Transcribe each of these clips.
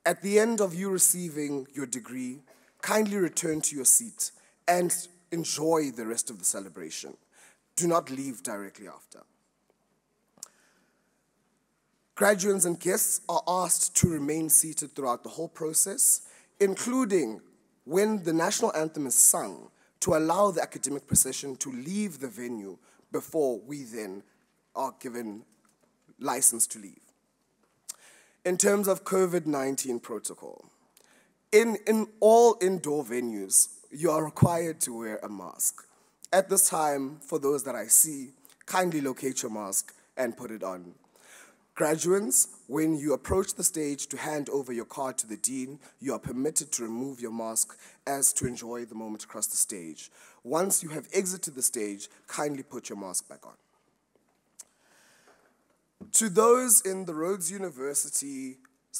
At the end of you receiving your degree, kindly return to your seat and enjoy the rest of the celebration. Do not leave directly after. Graduates and guests are asked to remain seated throughout the whole process, including when the National Anthem is sung, to allow the academic procession to leave the venue before we then are given license to leave. In terms of COVID-19 protocol, in all indoor venues, you are required to wear a mask. At this time, for those that I see, kindly locate your mask and put it on. Graduates, when you approach the stage to hand over your card to the dean, you are permitted to remove your mask as to enjoy the moment across the stage. Once you have exited the stage, kindly put your mask back on. To those in the Rhodes University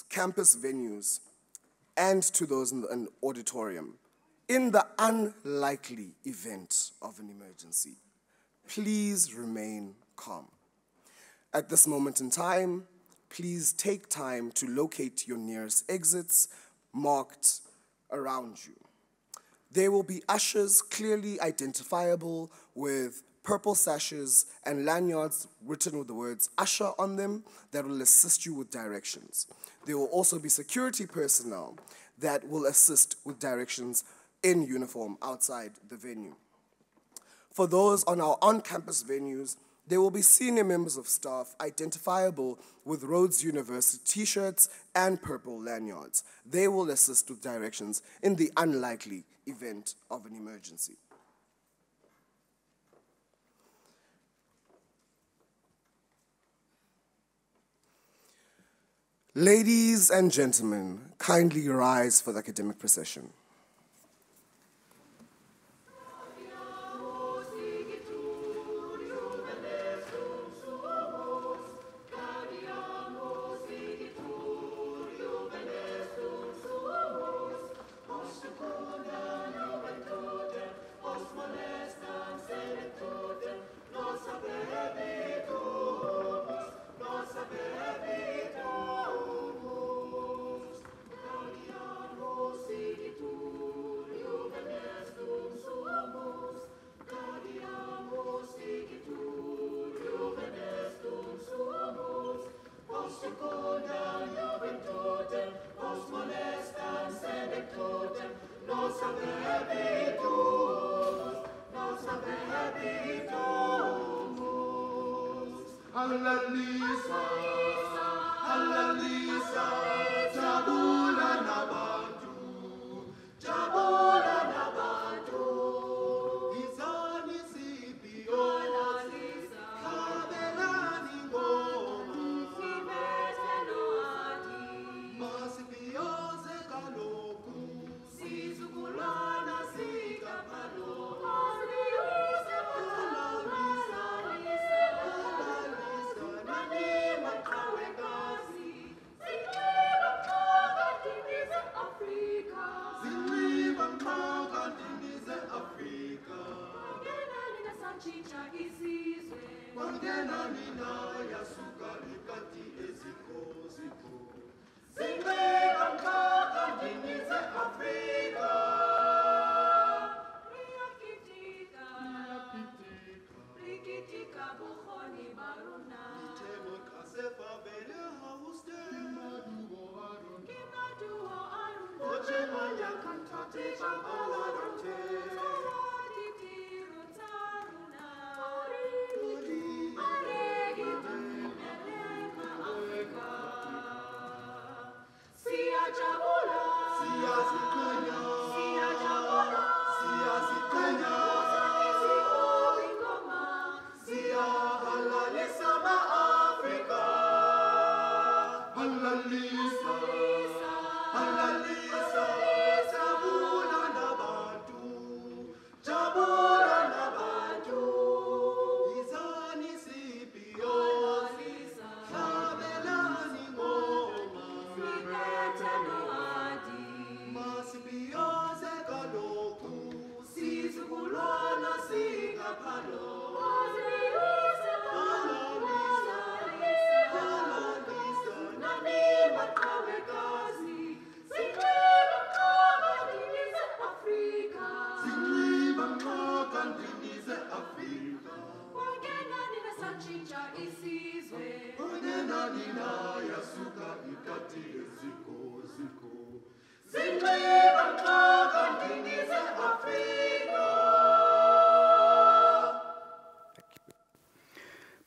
campus venues and to those in an auditorium, in the unlikely event of an emergency, please remain calm. At this moment in time, please take time to locate your nearest exits marked around you. There will be ushers clearly identifiable with purple sashes and lanyards written with the words usher on them that will assist you with directions. There will also be security personnel that will assist with directions in uniform outside the venue. For those on our on-campus venues, there will be senior members of staff identifiable with Rhodes University t-shirts and purple lanyards. They will assist with directions in the unlikely event of an emergency. Ladies and gentlemen, kindly rise for the academic procession.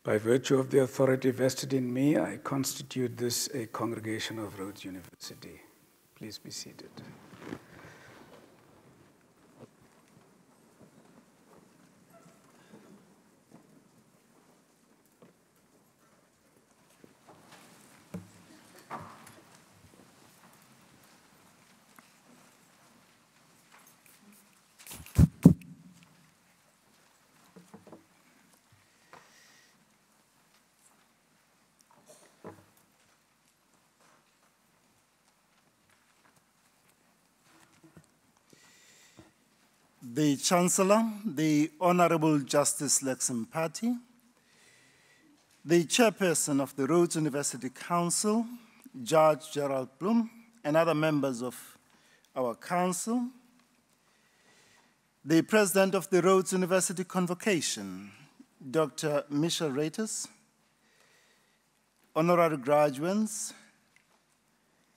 By virtue of the authority vested in me, I constitute this a congregation of Rhodes University. Please be seated. The Chancellor, the Honorable Justice Lexham Patti, the Chairperson of the Rhodes University Council, Judge Gerald Bloom, and other members of our Council, the President of the Rhodes University Convocation, Dr. Michelle Reiters, honorary graduates,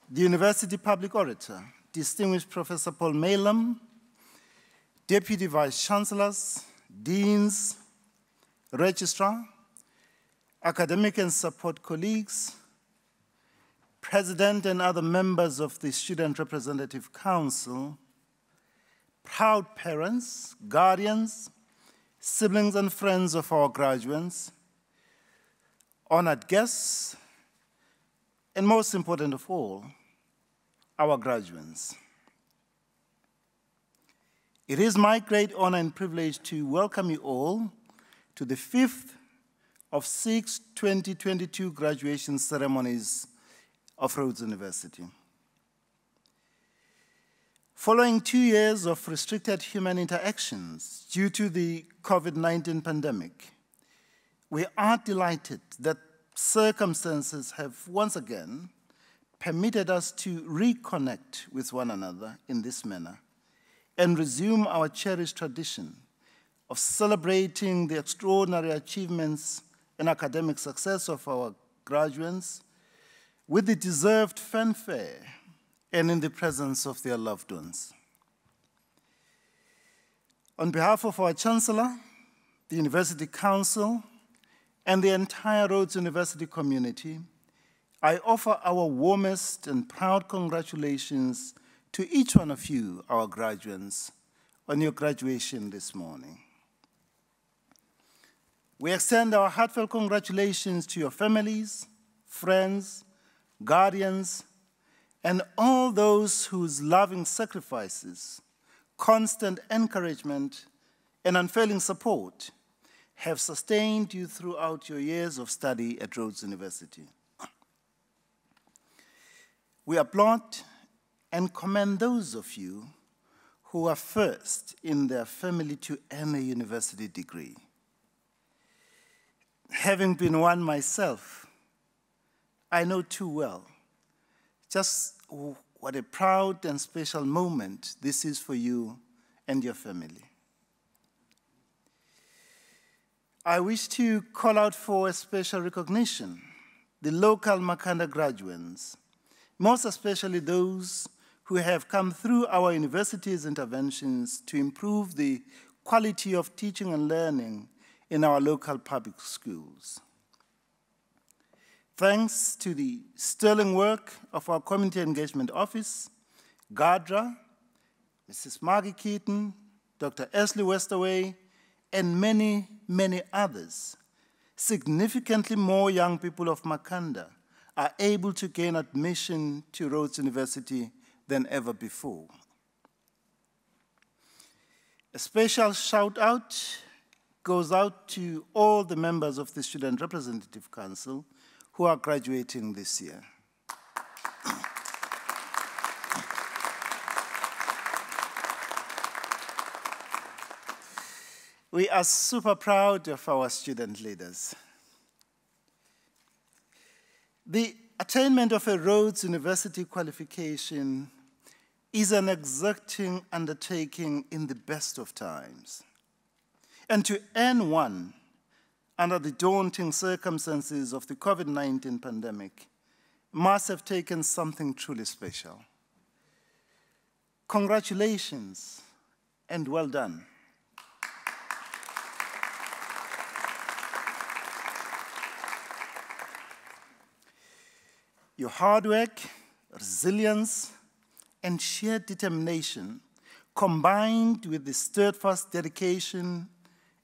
the University Public Orator, distinguished Professor Paul Maylam, Deputy Vice-Chancellors, Deans, Registrar, academic and support colleagues, President and other members of the Student Representative Council, proud parents, guardians, siblings and friends of our graduates, honored guests, and most important of all, our graduates. It is my great honor and privilege to welcome you all to the 5th of 6 2022 graduation ceremonies of Rhodes University. Following 2 years of restricted human interactions due to the COVID-19 pandemic, we are delighted that circumstances have once again permitted us to reconnect with one another in this manner and resume our cherished tradition of celebrating the extraordinary achievements and academic success of our graduates with the deserved fanfare and in the presence of their loved ones. On behalf of our Chancellor, the University Council, and the entire Rhodes University community, I offer our warmest and proud congratulations to each one of you, our graduates, on your graduation this morning. We extend our heartfelt congratulations to your families, friends, guardians, and all those whose loving sacrifices, constant encouragement, and unfailing support have sustained you throughout your years of study at Rhodes University. We applaud and commend those of you who are first in their family to earn a university degree. Having been one myself, I know too well just what a proud and special moment this is for you and your family. I wish to call out for a special recognition the local Makhanda graduates, most especially those who have come through our university's interventions to improve the quality of teaching and learning in our local public schools. Thanks to the sterling work of our Community Engagement Office, GADRA, Mrs. Margie Keaton, Dr. Ashley Westerway, and many, many others, significantly more young people of Makhanda are able to gain admission to Rhodes University than ever before. A special shout out goes out to all the members of the Student Representative Council who are graduating this year. We are super proud of our student leaders. The attainment of a Rhodes University qualification is an exacting undertaking in the best of times. And to earn one, under the daunting circumstances of the COVID-19 pandemic, must have taken something truly special. Congratulations and well done. Your hard work, resilience, and sheer determination, combined with the steadfast dedication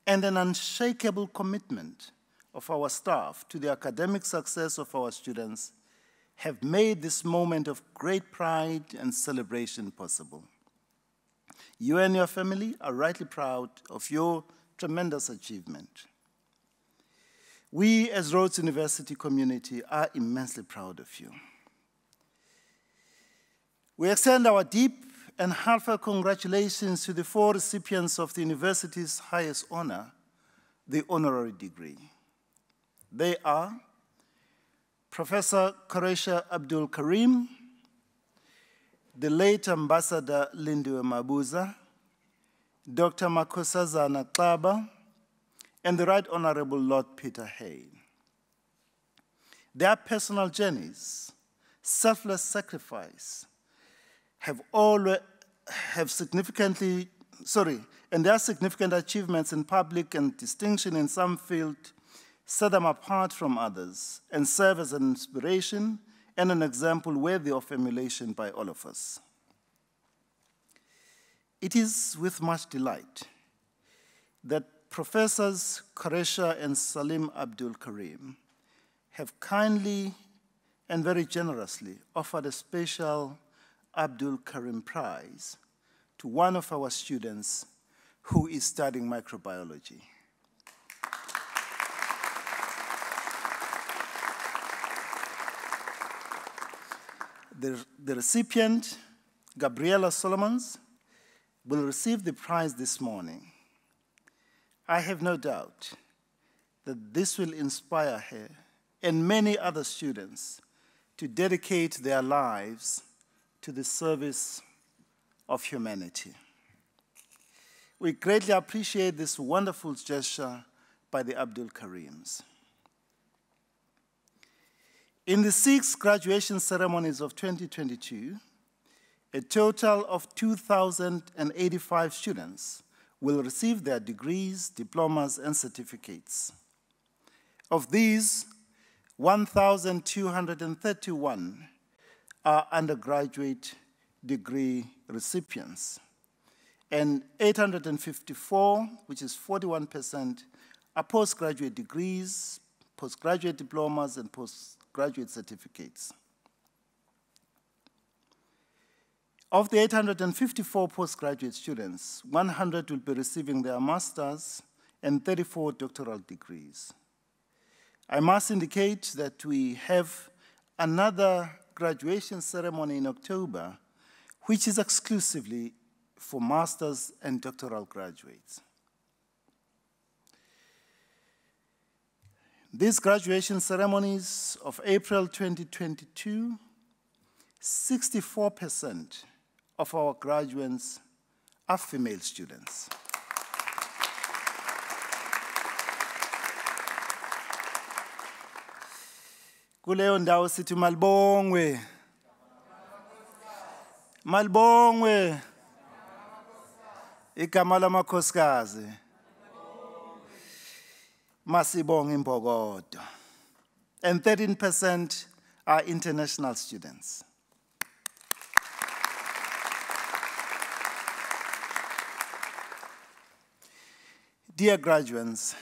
and an unshakable commitment of our staff to the academic success of our students, have made this moment of great pride and celebration possible. You and your family are rightly proud of your tremendous achievement. We, as Rhodes University community, are immensely proud of you. We extend our deep and heartfelt congratulations to the 4 recipients of the university's highest honor, the honorary degree. They are Professor Quarraisha Abdool Karim, the late Ambassador Lindiwe Mabuza, Dr. Makhosazana Xaba, and the Right Honorable Lord Peter Hay. Their personal journeys, selfless sacrifice, and their significant achievements in public and distinction in some field set them apart from others and serve as an inspiration and an example worthy of emulation by all of us. It is with much delight that Professors Quarraisha and Salim Abdool Karim have kindly and very generously offered a special Abdool Karim Prize to one of our students who is studying microbiology. The recipient, Gabriela Solomons, will receive the prize this morning. I have no doubt that this will inspire her and many other students to dedicate their lives to the service of humanity. We greatly appreciate this wonderful gesture by the Abdool Karims. In the 6 graduation ceremonies of 2022, a total of 2,085 students will receive their degrees, diplomas, and certificates. Of these, 1,231 are undergraduate degree recipients, and 854, which is 41%, are postgraduate degrees, postgraduate diplomas, and postgraduate certificates. Of the 854 postgraduate students, 100 will be receiving their master's and 34 doctoral degrees. I must indicate that we have another graduation ceremony in October, which is exclusively for master's and doctoral graduates. These graduation ceremonies of April 2022, 64% of our graduates are female students. Kuleyo ndawo sithi malibongwe. Malibongwe. Igama lamakhosikazi. Masibonge imbokodo. And 13% are international students. Dear graduates,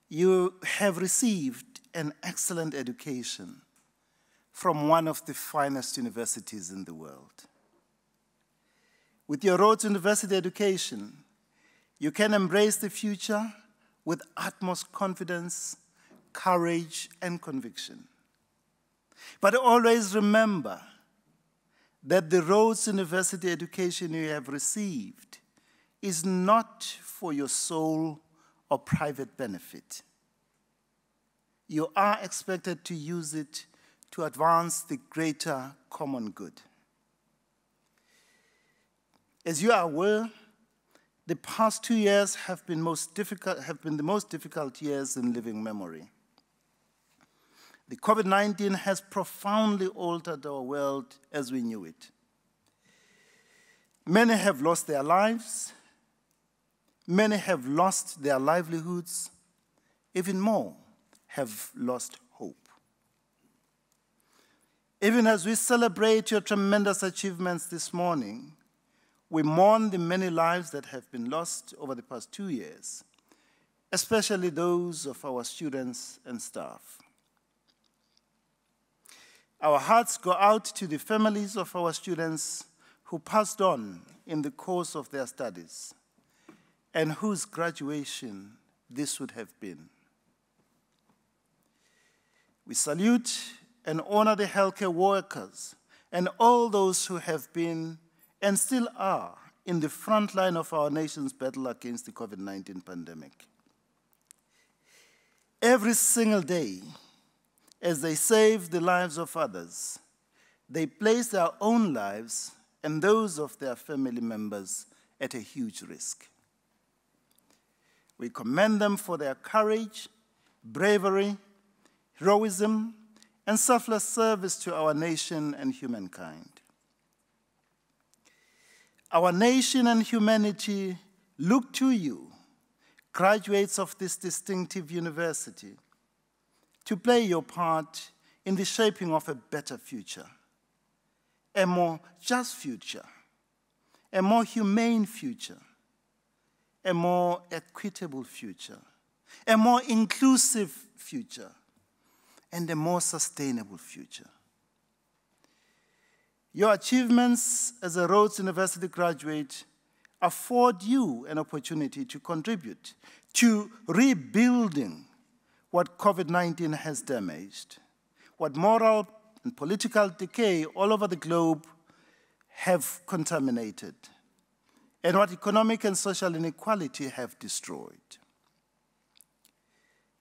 you have received an excellent education from one of the finest universities in the world. With your Rhodes University education, you can embrace the future with utmost confidence, courage, and conviction. But always remember that the Rhodes University education you have received is not for your sole or private benefit. You are expected to use it to advance the greater common good. As you are aware, The past 2 years have been the most difficult years in living memory. The COVID-19 has profoundly altered our world as we knew it. Many have lost their lives. Many have lost their livelihoods. Even more have lost hope. Even as we celebrate your tremendous achievements this morning, we mourn the many lives that have been lost over the past 2 years, especially those of our students and staff. Our hearts go out to the families of our students who passed on in the course of their studies and whose graduation this would have been. We salute and honor the healthcare workers and all those who have been and still are in the front line of our nation's battle against the COVID-19 pandemic. Every single day, as they save the lives of others, they place their own lives and those of their family members at a huge risk. We commend them for their courage, bravery, heroism, and selfless service to our nation and humankind. Our nation and humanity look to you, graduates of this distinctive university, to play your part in the shaping of a better future, a more just future, a more humane future, a more equitable future, a more inclusive future, and a more sustainable future. Your achievements as a Rhodes University graduate afford you an opportunity to contribute to rebuilding what COVID-19 has damaged, what moral and political decay all over the globe have contaminated, and what economic and social inequality have destroyed.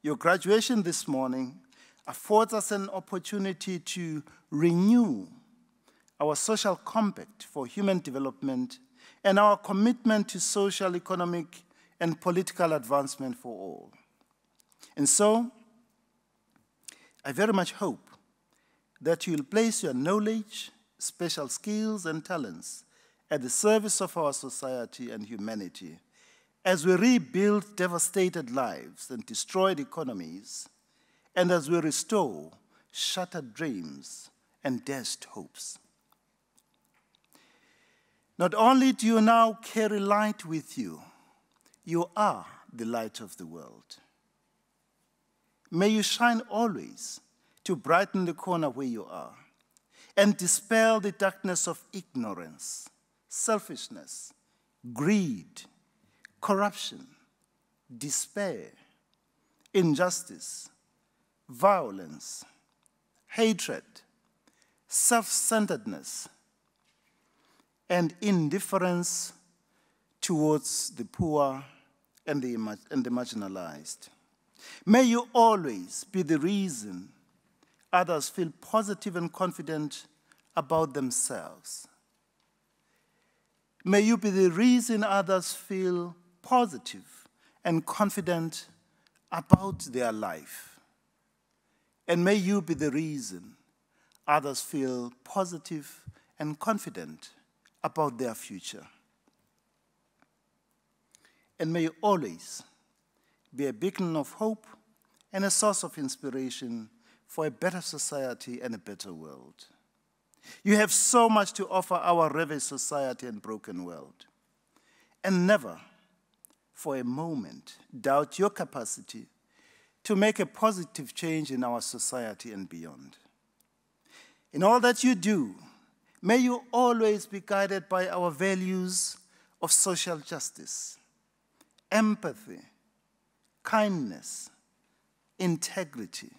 Your graduation this morning affords us an opportunity to renew our social compact for human development and our commitment to social, economic, and political advancement for all. And so, I very much hope that you'll place your knowledge, special skills, and talents at the service of our society and humanity as we rebuild devastated lives and destroyed economies, and as we restore shattered dreams and dashed hopes. Not only do you now carry light with you, you are the light of the world. May you shine always to brighten the corner where you are and dispel the darkness of ignorance, selfishness, greed, corruption, despair, injustice, violence, hatred, self-centeredness, and indifference towards the poor and the marginalized. May you always be the reason others feel positive and confident about themselves. May you be the reason others feel positive and confident about their life. And may you be the reason others feel positive and confident about their future. And may you always be a beacon of hope and a source of inspiration for a better society and a better world. You have so much to offer our ravaged society and broken world. And never, for a moment, doubt your capacity to make a positive change in our society and beyond. In all that you do, may you always be guided by our values of social justice, empathy, kindness, integrity,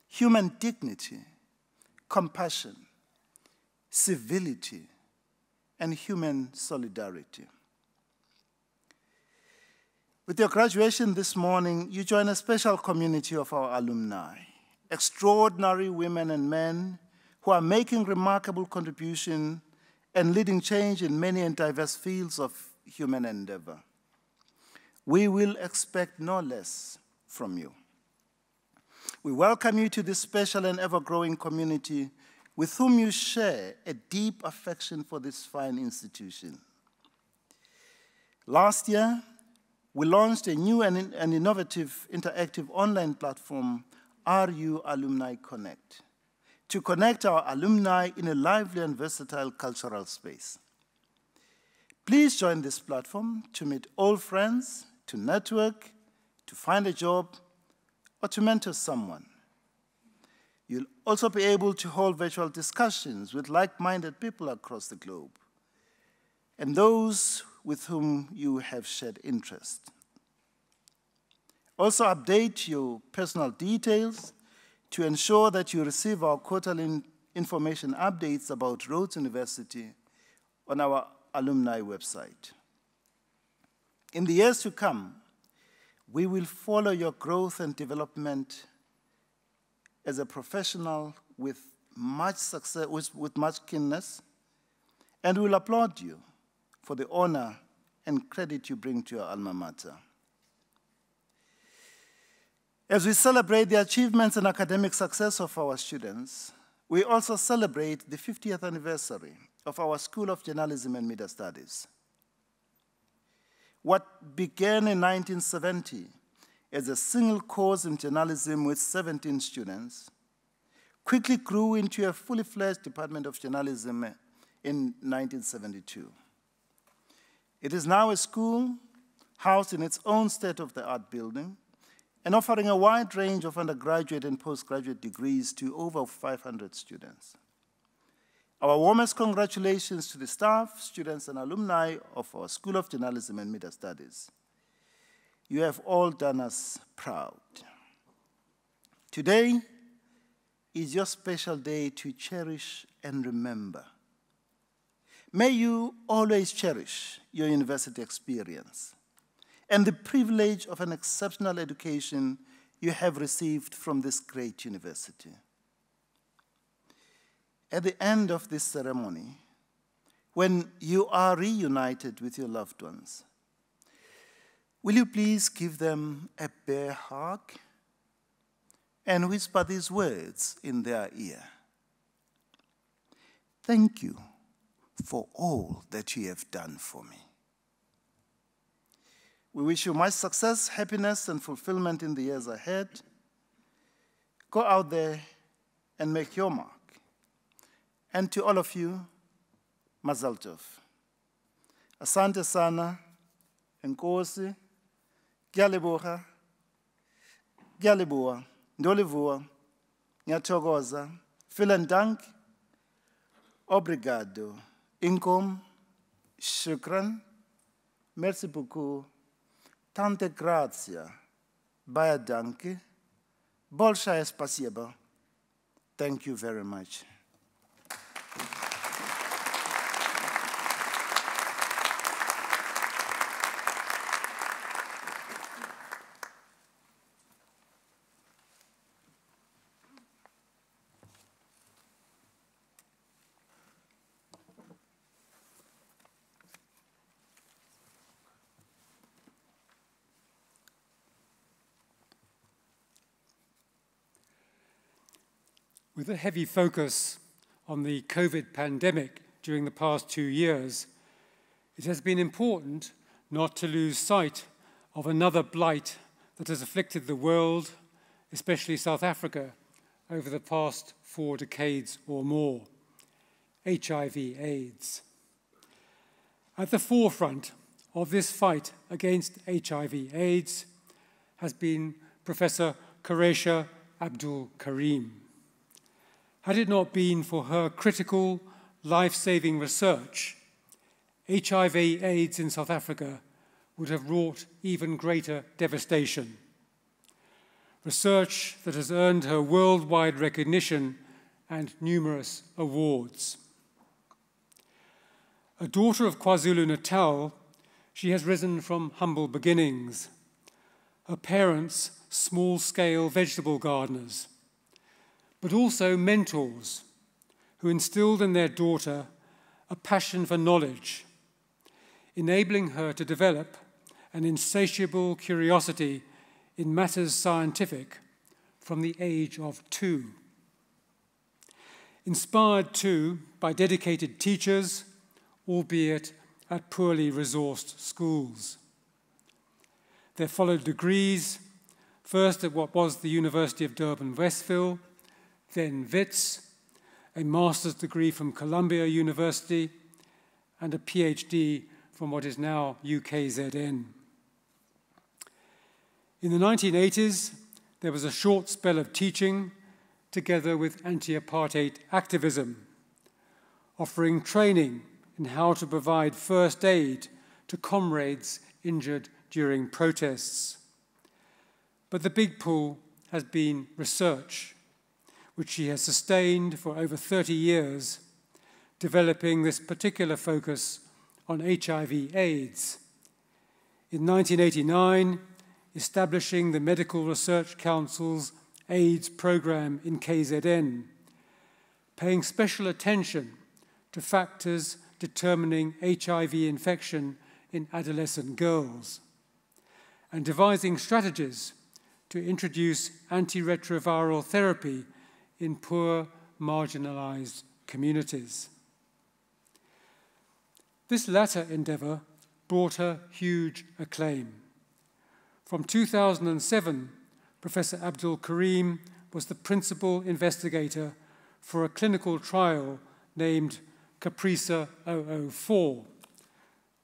human dignity, compassion, civility, and human solidarity. With your graduation this morning, you join a special community of our alumni, extraordinary women and men who are making remarkable contribution and leading change in many and diverse fields of human endeavor. We will expect no less from you. We welcome you to this special and ever-growing community with whom you share a deep affection for this fine institution. Last year, we launched a new and innovative interactive online platform, RU Alumni Connect, to connect our alumni in a lively and versatile cultural space. Please join this platform to meet old friends, to network, to find a job, or to mentor someone. You'll also be able to hold virtual discussions with like-minded people across the globe and those with whom you have shared interest. Also update your personal details to ensure that you receive our quarterly information updates about Rhodes University on our alumni website. In the years to come, we will follow your growth and development as a professional with much success, with much keenness, and we will applaud you for the honor and credit you bring to your alma mater. As we celebrate the achievements and academic success of our students, we also celebrate the 50th anniversary of our School of Journalism and Media Studies. What began in 1970 as a single course in journalism with 17 students quickly grew into a fully fledged Department of Journalism in 1972. It is now a school housed in its own state-of-the-art building and offering a wide range of undergraduate and postgraduate degrees to over 500 students. Our warmest congratulations to the staff, students, and alumni of our School of Journalism and Media Studies. You have all done us proud. Today is your special day to cherish and remember. May you always cherish your university experience and the privilege of an exceptional education you have received from this great university. At the end of this ceremony, when you are reunited with your loved ones, will you please give them a bear hug and whisper these words in their ear? Thank you for all that you have done for me. We wish you much success, happiness, and fulfillment in the years ahead. Go out there and make your mark. And to all of you, Mazal Tov. Asante sana, enkosi, gyaleboha, gyaleboa, ndolivua, nyatogoza, vielen Dank, obrigado, inkom, shukran, merci beaucoup, tante grazie, baya danke, bolshaye spasiba. Thank you very much. With a heavy focus on the COVID pandemic during the past 2 years, it has been important not to lose sight of another blight that has afflicted the world, especially South Africa, over the past 4 decades or more: HIV/AIDS. At the forefront of this fight against HIV/AIDS has been Professor Quarraisha Abdool Karim. Had it not been for her critical, life-saving research, HIV/AIDS in South Africa would have wrought even greater devastation. Research that has earned her worldwide recognition and numerous awards. A daughter of KwaZulu-Natal, she has risen from humble beginnings. Her parents, small-scale vegetable gardeners, but also mentors who instilled in their daughter a passion for knowledge, enabling her to develop an insatiable curiosity in matters scientific from the age of 2. Inspired too by dedicated teachers, albeit at poorly resourced schools. There followed degrees, first at what was the University of Durban-Westville, then WITS, a master's degree from Columbia University, and a PhD from what is now UKZN. In the 1980s, there was a short spell of teaching together with anti-apartheid activism, offering training in how to provide first aid to comrades injured during protests. But the big pull has been research, which she has sustained for over 30 years, developing this particular focus on HIV/AIDS. In 1989, establishing the Medical Research Council's AIDS program in KZN, paying special attention to factors determining HIV infection in adolescent girls, and devising strategies to introduce antiretroviral therapy in poor, marginalized communities. This latter endeavor brought her huge acclaim. From 2007, Professor Abdool Karim was the principal investigator for a clinical trial named CAPRISA 004,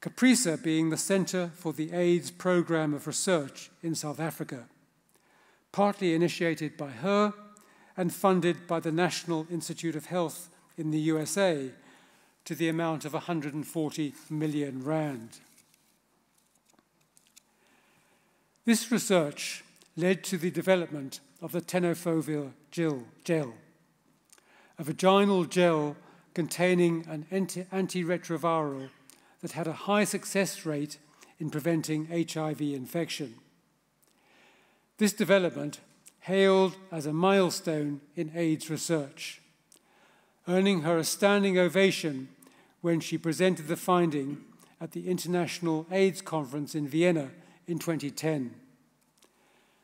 CAPRISA being the Center for the AIDS Program of Research in South Africa, partly initiated by her and funded by the National Institute of Health in the USA to the amount of 140 million rand. This research led to the development of the tenofovir gel, a vaginal gel containing an antiretroviral that had a high success rate in preventing HIV infection. This development hailed as a milestone in AIDS research, earning her a standing ovation when she presented the finding at the International AIDS Conference in Vienna in 2010.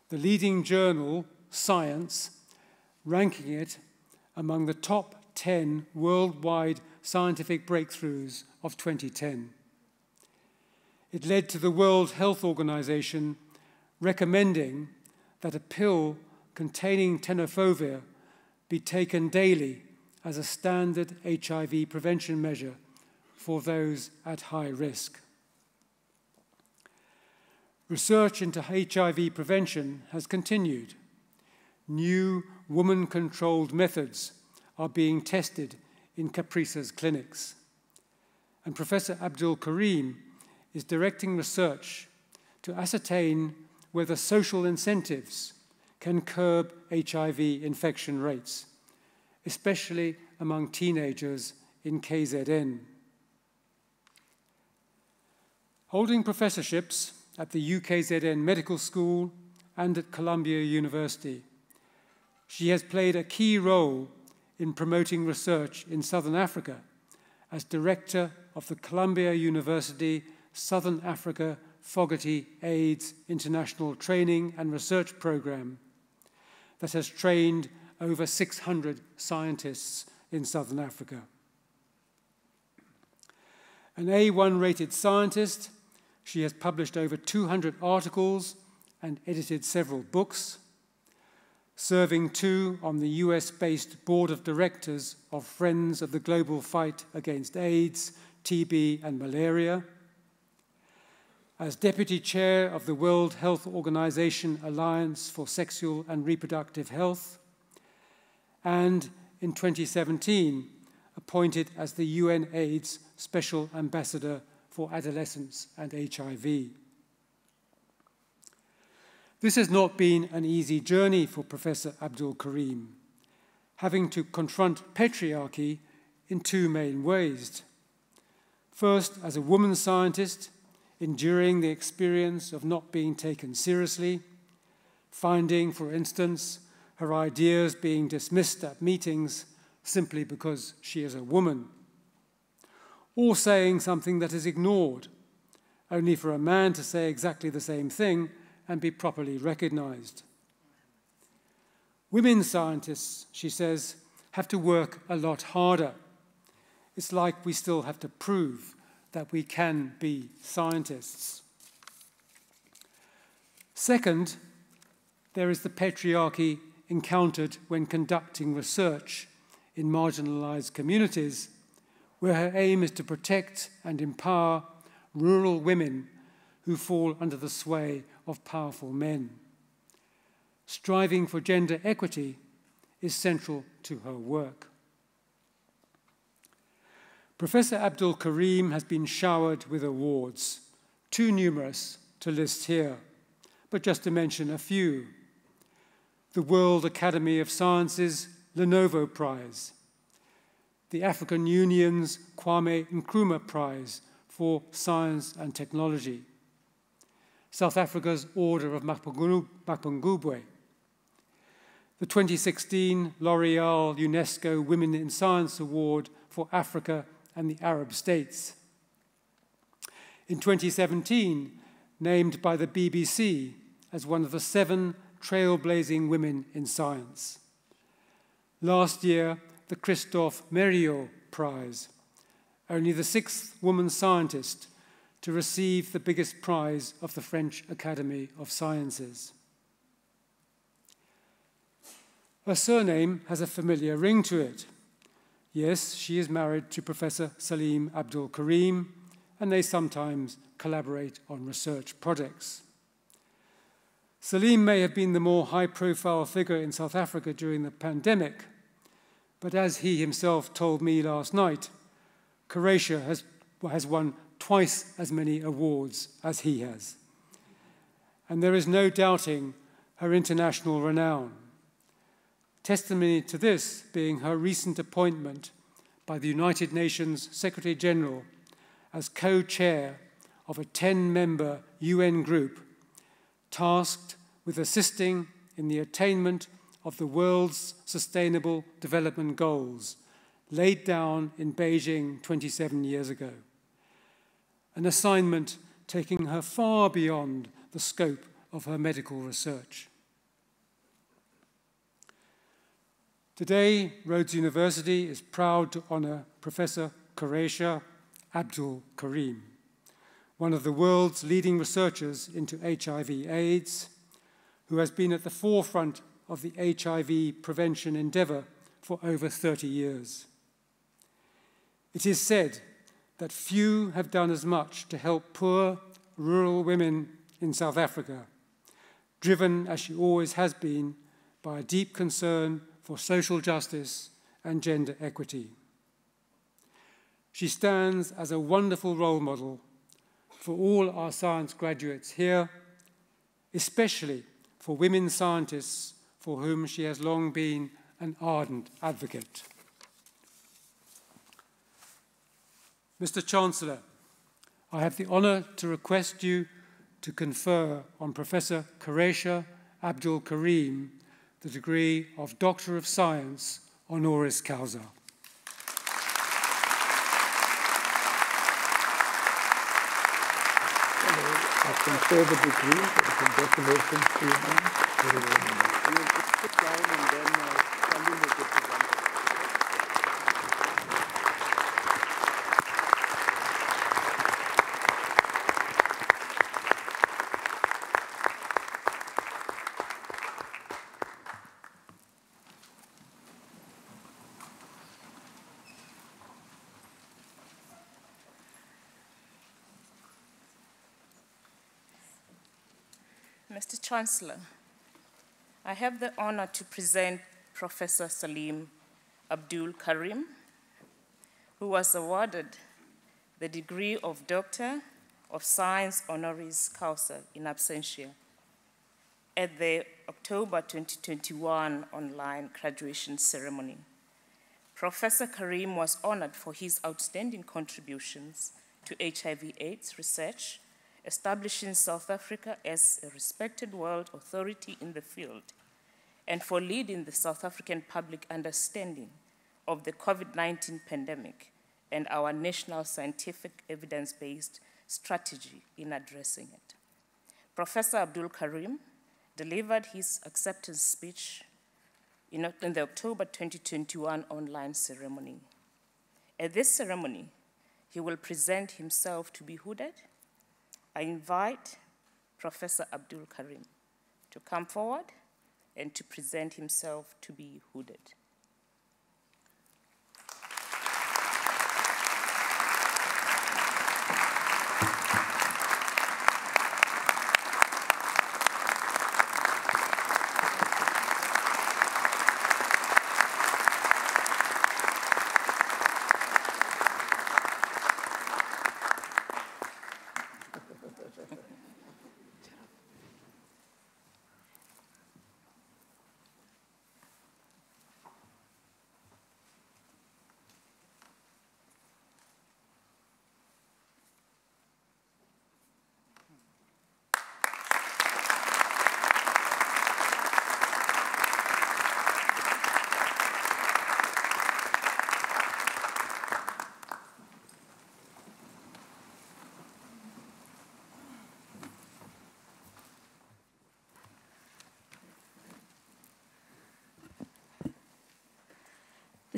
The leading journal, Science, ranking it among the top 10 worldwide scientific breakthroughs of 2010. It led to the World Health Organization recommending that a pill containing tenofovir be taken daily as a standard HIV prevention measure for those at high risk. Research into HIV prevention has continued. New woman-controlled methods are being tested in CAPRISA's clinics. And Professor Abdool Karim is directing research to ascertain whether social incentives can curb HIV infection rates, especially among teenagers in KZN. Holding professorships at the UKZN Medical School and at Columbia University, she has played a key role in promoting research in Southern Africa as director of the Columbia University Southern Africa Fogarty AIDS International Training and Research Program that has trained over 600 scientists in Southern Africa. An A1-rated scientist, she has published over 200 articles and edited several books, serving too on the US-based board of directors of Friends of the Global Fight Against AIDS, TB, and Malaria, as deputy chair of the World Health Organization Alliance for Sexual and Reproductive Health, and in 2017, appointed as the UN AIDS Special Ambassador for Adolescents and HIV. This has not been an easy journey for Professor Abdool Karim, having to confront patriarchy in two main ways. First, as a woman scientist, enduring the experience of not being taken seriously, finding, for instance, her ideas being dismissed at meetings simply because she is a woman, or saying something that is ignored only for a man to say exactly the same thing and be properly recognized. Women scientists, she says, have to work a lot harder. It's like we still have to prove that we can be scientists. Second, there is the patriarchy encountered when conducting research in marginalized communities, where her aim is to protect and empower rural women who fall under the sway of powerful men. Striving for gender equity is central to her work. Professor Abdool Karim has been showered with awards, too numerous to list here, but just to mention a few. The World Academy of Sciences Lenovo Prize, the African Union's Kwame Nkrumah Prize for Science and Technology, South Africa's Order of Mapungubwe, the 2016 L'Oréal UNESCO Women in Science Award for Africa and the Arab States. In 2017, named by the BBC as one of the 7 trailblazing women in science. Last year, the Christophe Mériot Prize, only the 6th woman scientist to receive the biggest prize of the French Academy of Sciences. Her surname has a familiar ring to it. Yes, she is married to Professor Salim Abdool Karim, and they sometimes collaborate on research projects. Salim may have been the more high-profile figure in South Africa during the pandemic, but as he himself told me last night, Quarraisha has won twice as many awards as he has. And there is no doubting her international renown. Testimony to this being her recent appointment by the United Nations Secretary-General as co-chair of a 10-member UN group tasked with assisting in the attainment of the world's Sustainable Development Goals laid down in Beijing 27 years ago. An assignment taking her far beyond the scope of her medical research. Today, Rhodes University is proud to honor Professor Quarraisha Abdool Karim, one of the world's leading researchers into HIV/AIDS, who has been at the forefront of the HIV prevention endeavor for over 30 years. It is said that few have done as much to help poor, rural women in South Africa, driven, as she always has been, by a deep concern for social justice and gender equity. She stands as a wonderful role model for all our science graduates here, especially for women scientists for whom she has long been an ardent advocate. Mr. Chancellor, I have the honor to request you to confer on Professor Quarraisha Abdool Karim the degree of Doctor of Science, honoris causa. I confer the degree. Congratulations to you, ma'am. Very well. We'll just sit down and then Salim will get presented. Mr. Chancellor, I have the honor to present Professor Salim Abdool Karim, who was awarded the degree of Doctor of Science honoris causa in absentia at the October 2021 online graduation ceremony. Professor Karim was honored for his outstanding contributions to HIV/AIDS research, establishing South Africa as a respected world authority in the field, and for leading the South African public understanding of the COVID-19 pandemic and our national scientific evidence-based strategy in addressing it. Professor Abdool Karim delivered his acceptance speech in the October 2021 online ceremony. At this ceremony, he will present himself to be hooded. I invite Professor Abdool Karim to come forward and to present himself to be hooded.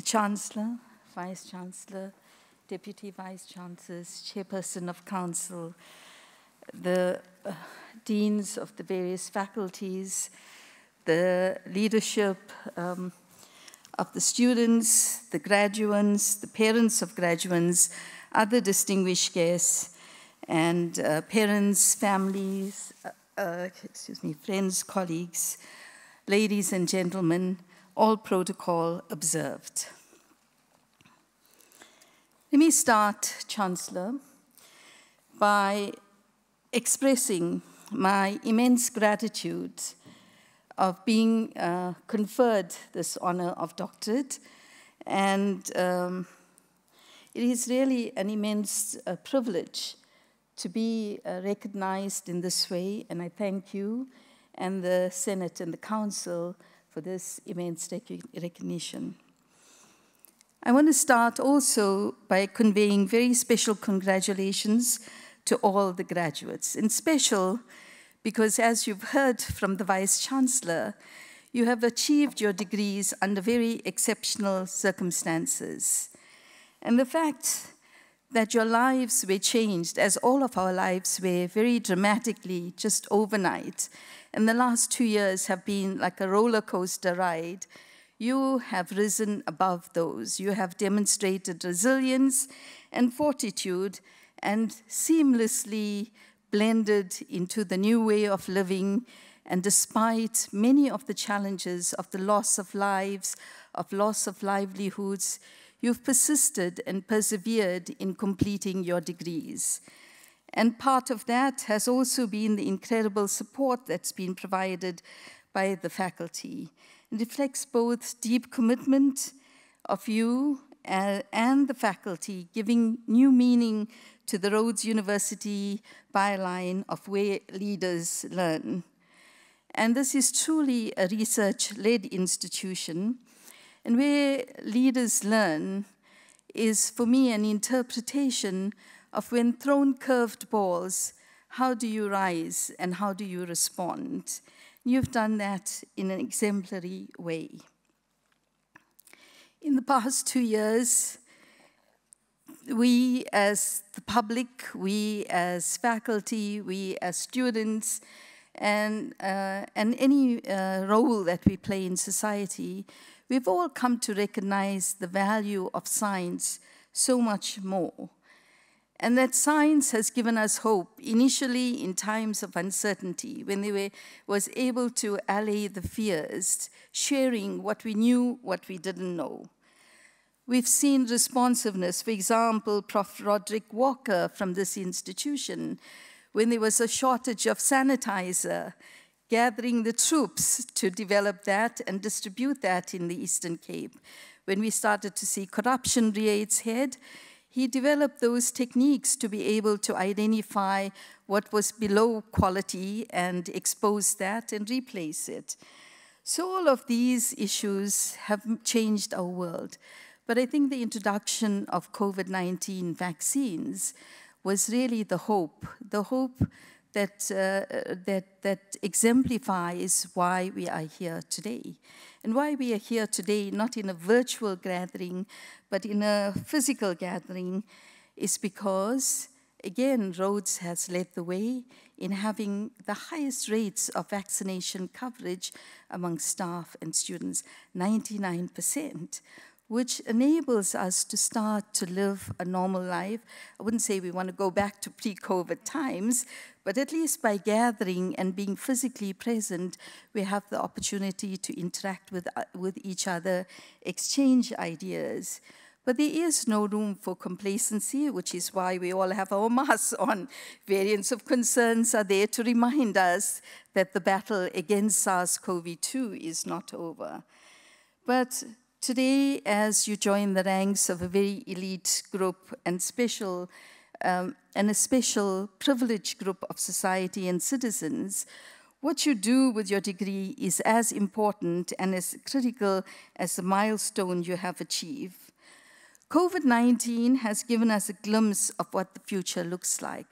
Chancellor, Vice-Chancellor, Deputy Vice-Chancellors, Chairperson of Council, the deans of the various faculties, the leadership of the students, the graduates, the parents of graduates, other distinguished guests, and parents, families, friends, colleagues, ladies and gentlemen, all protocol observed. Let me start, Chancellor, by expressing my immense gratitude of being conferred this honor of doctorate. And it is really an immense privilege to be recognized in this way. And I thank you and the Senate and the Council for this immense recognition. I want to start also by conveying very special congratulations to all the graduates, and special because, as you've heard from the Vice-Chancellor, you have achieved your degrees under very exceptional circumstances. And the fact that your lives were changed, as all of our lives were, very dramatically, just overnight, and the last 2 years have been like a roller coaster ride, you have risen above those. You have demonstrated resilience and fortitude and seamlessly blended into the new way of living. And despite many of the challenges of the loss of lives, of loss of livelihoods, you've persisted and persevered in completing your degrees. And part of that has also been the incredible support that's been provided by the faculty. It reflects both deep commitment of you and the faculty, giving new meaning to the Rhodes University byline of where leaders learn. And this is truly a research-led institution, and where leaders learn is, for me, an interpretation of when thrown curved balls, how do you rise and how do you respond? You've done that in an exemplary way. In the past 2 years, we as the public, we as faculty, we as students, and any role that we play in society, we've all come to recognize the value of science so much more. And that science has given us hope, initially in times of uncertainty, when they was able to allay the fears, sharing what we knew, what we didn't know. We've seen responsiveness. For example, Prof. Roderick Walker from this institution, when there was a shortage of sanitizer, gathering the troops to develop that and distribute that in the Eastern Cape. When we started to see corruption rear its head, he developed those techniques to be able to identify what was below quality and expose that and replace it. So all of these issues have changed our world. But I think the introduction of COVID-19 vaccines was really the hope that, that exemplifies why we are here today. And why we are here today, not in a virtual gathering, but in a physical gathering, is because, again, Rhodes has led the way in having the highest rates of vaccination coverage among staff and students, 99%, which enables us to start to live a normal life. I wouldn't say we want to go back to pre-COVID times, but at least by gathering and being physically present, we have the opportunity to interact with each other, exchange ideas. But there is no room for complacency, which is why we all have our masks on. Variants of concerns are there to remind us that the battle against SARS-CoV-2 is not over. But today, as you join the ranks of a very elite group and a special privileged group of society and citizens, what you do with your degree is as important and as critical as the milestone you have achieved. COVID-19 has given us a glimpse of what the future looks like.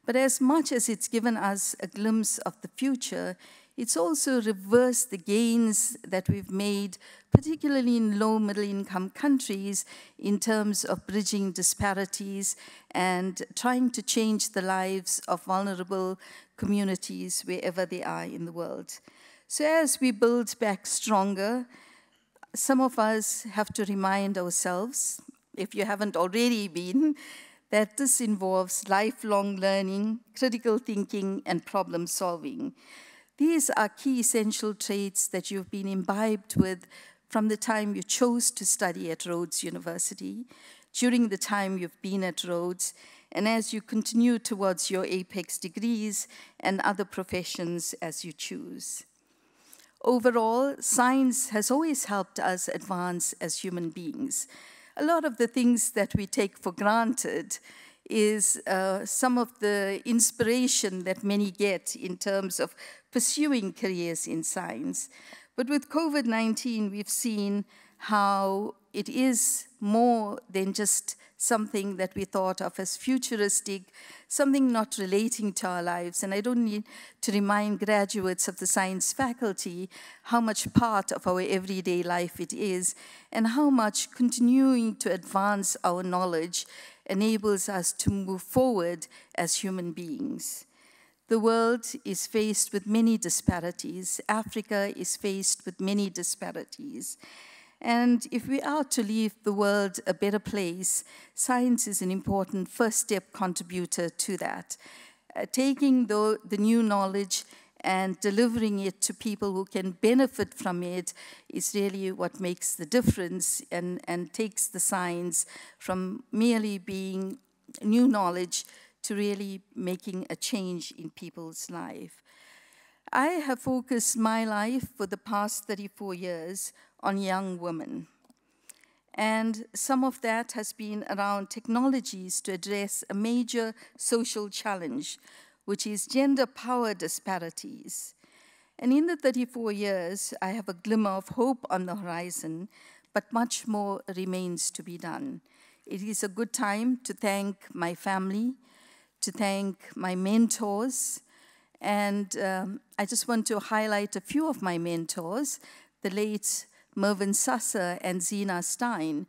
But as much as it's given us a glimpse of the future, it's also reversed the gains that we've made, particularly in low middle-income countries, in terms of bridging disparities and trying to change the lives of vulnerable communities wherever they are in the world. So as we build back stronger, some of us have to remind ourselves, if you haven't already been, that this involves lifelong learning, critical thinking, and problem solving. These are key essential traits that you've been imbibed with from the time you chose to study at Rhodes University, during the time you've been at Rhodes, and as you continue towards your apex degrees and other professions as you choose. Overall, science has always helped us advance as human beings. A lot of the things that we take for granted is some of the inspiration that many get in terms of pursuing careers in science. But with COVID-19, we've seen how it is more than just something that we thought of as futuristic, something not relating to our lives. And I don't need to remind graduates of the science faculty how much part of our everyday life it is, and how much continuing to advance our knowledge enables us to move forward as human beings. The world is faced with many disparities. Africa is faced with many disparities. And if we are to leave the world a better place, science is an important first step contributor to that. Taking the new knowledge and delivering it to people who can benefit from it is really what makes the difference and takes the science from merely being new knowledge to really making a change in people's life. I have focused my life for the past 34 years on young women. And some of that has been around technologies to address a major social challenge, which is gender power disparities. And in the 34 years, I have a glimmer of hope on the horizon, but much more remains to be done. It is a good time to thank my family, to thank my mentors, and I just want to highlight a few of my mentors, the late Mervyn Sasser and Zina Stein.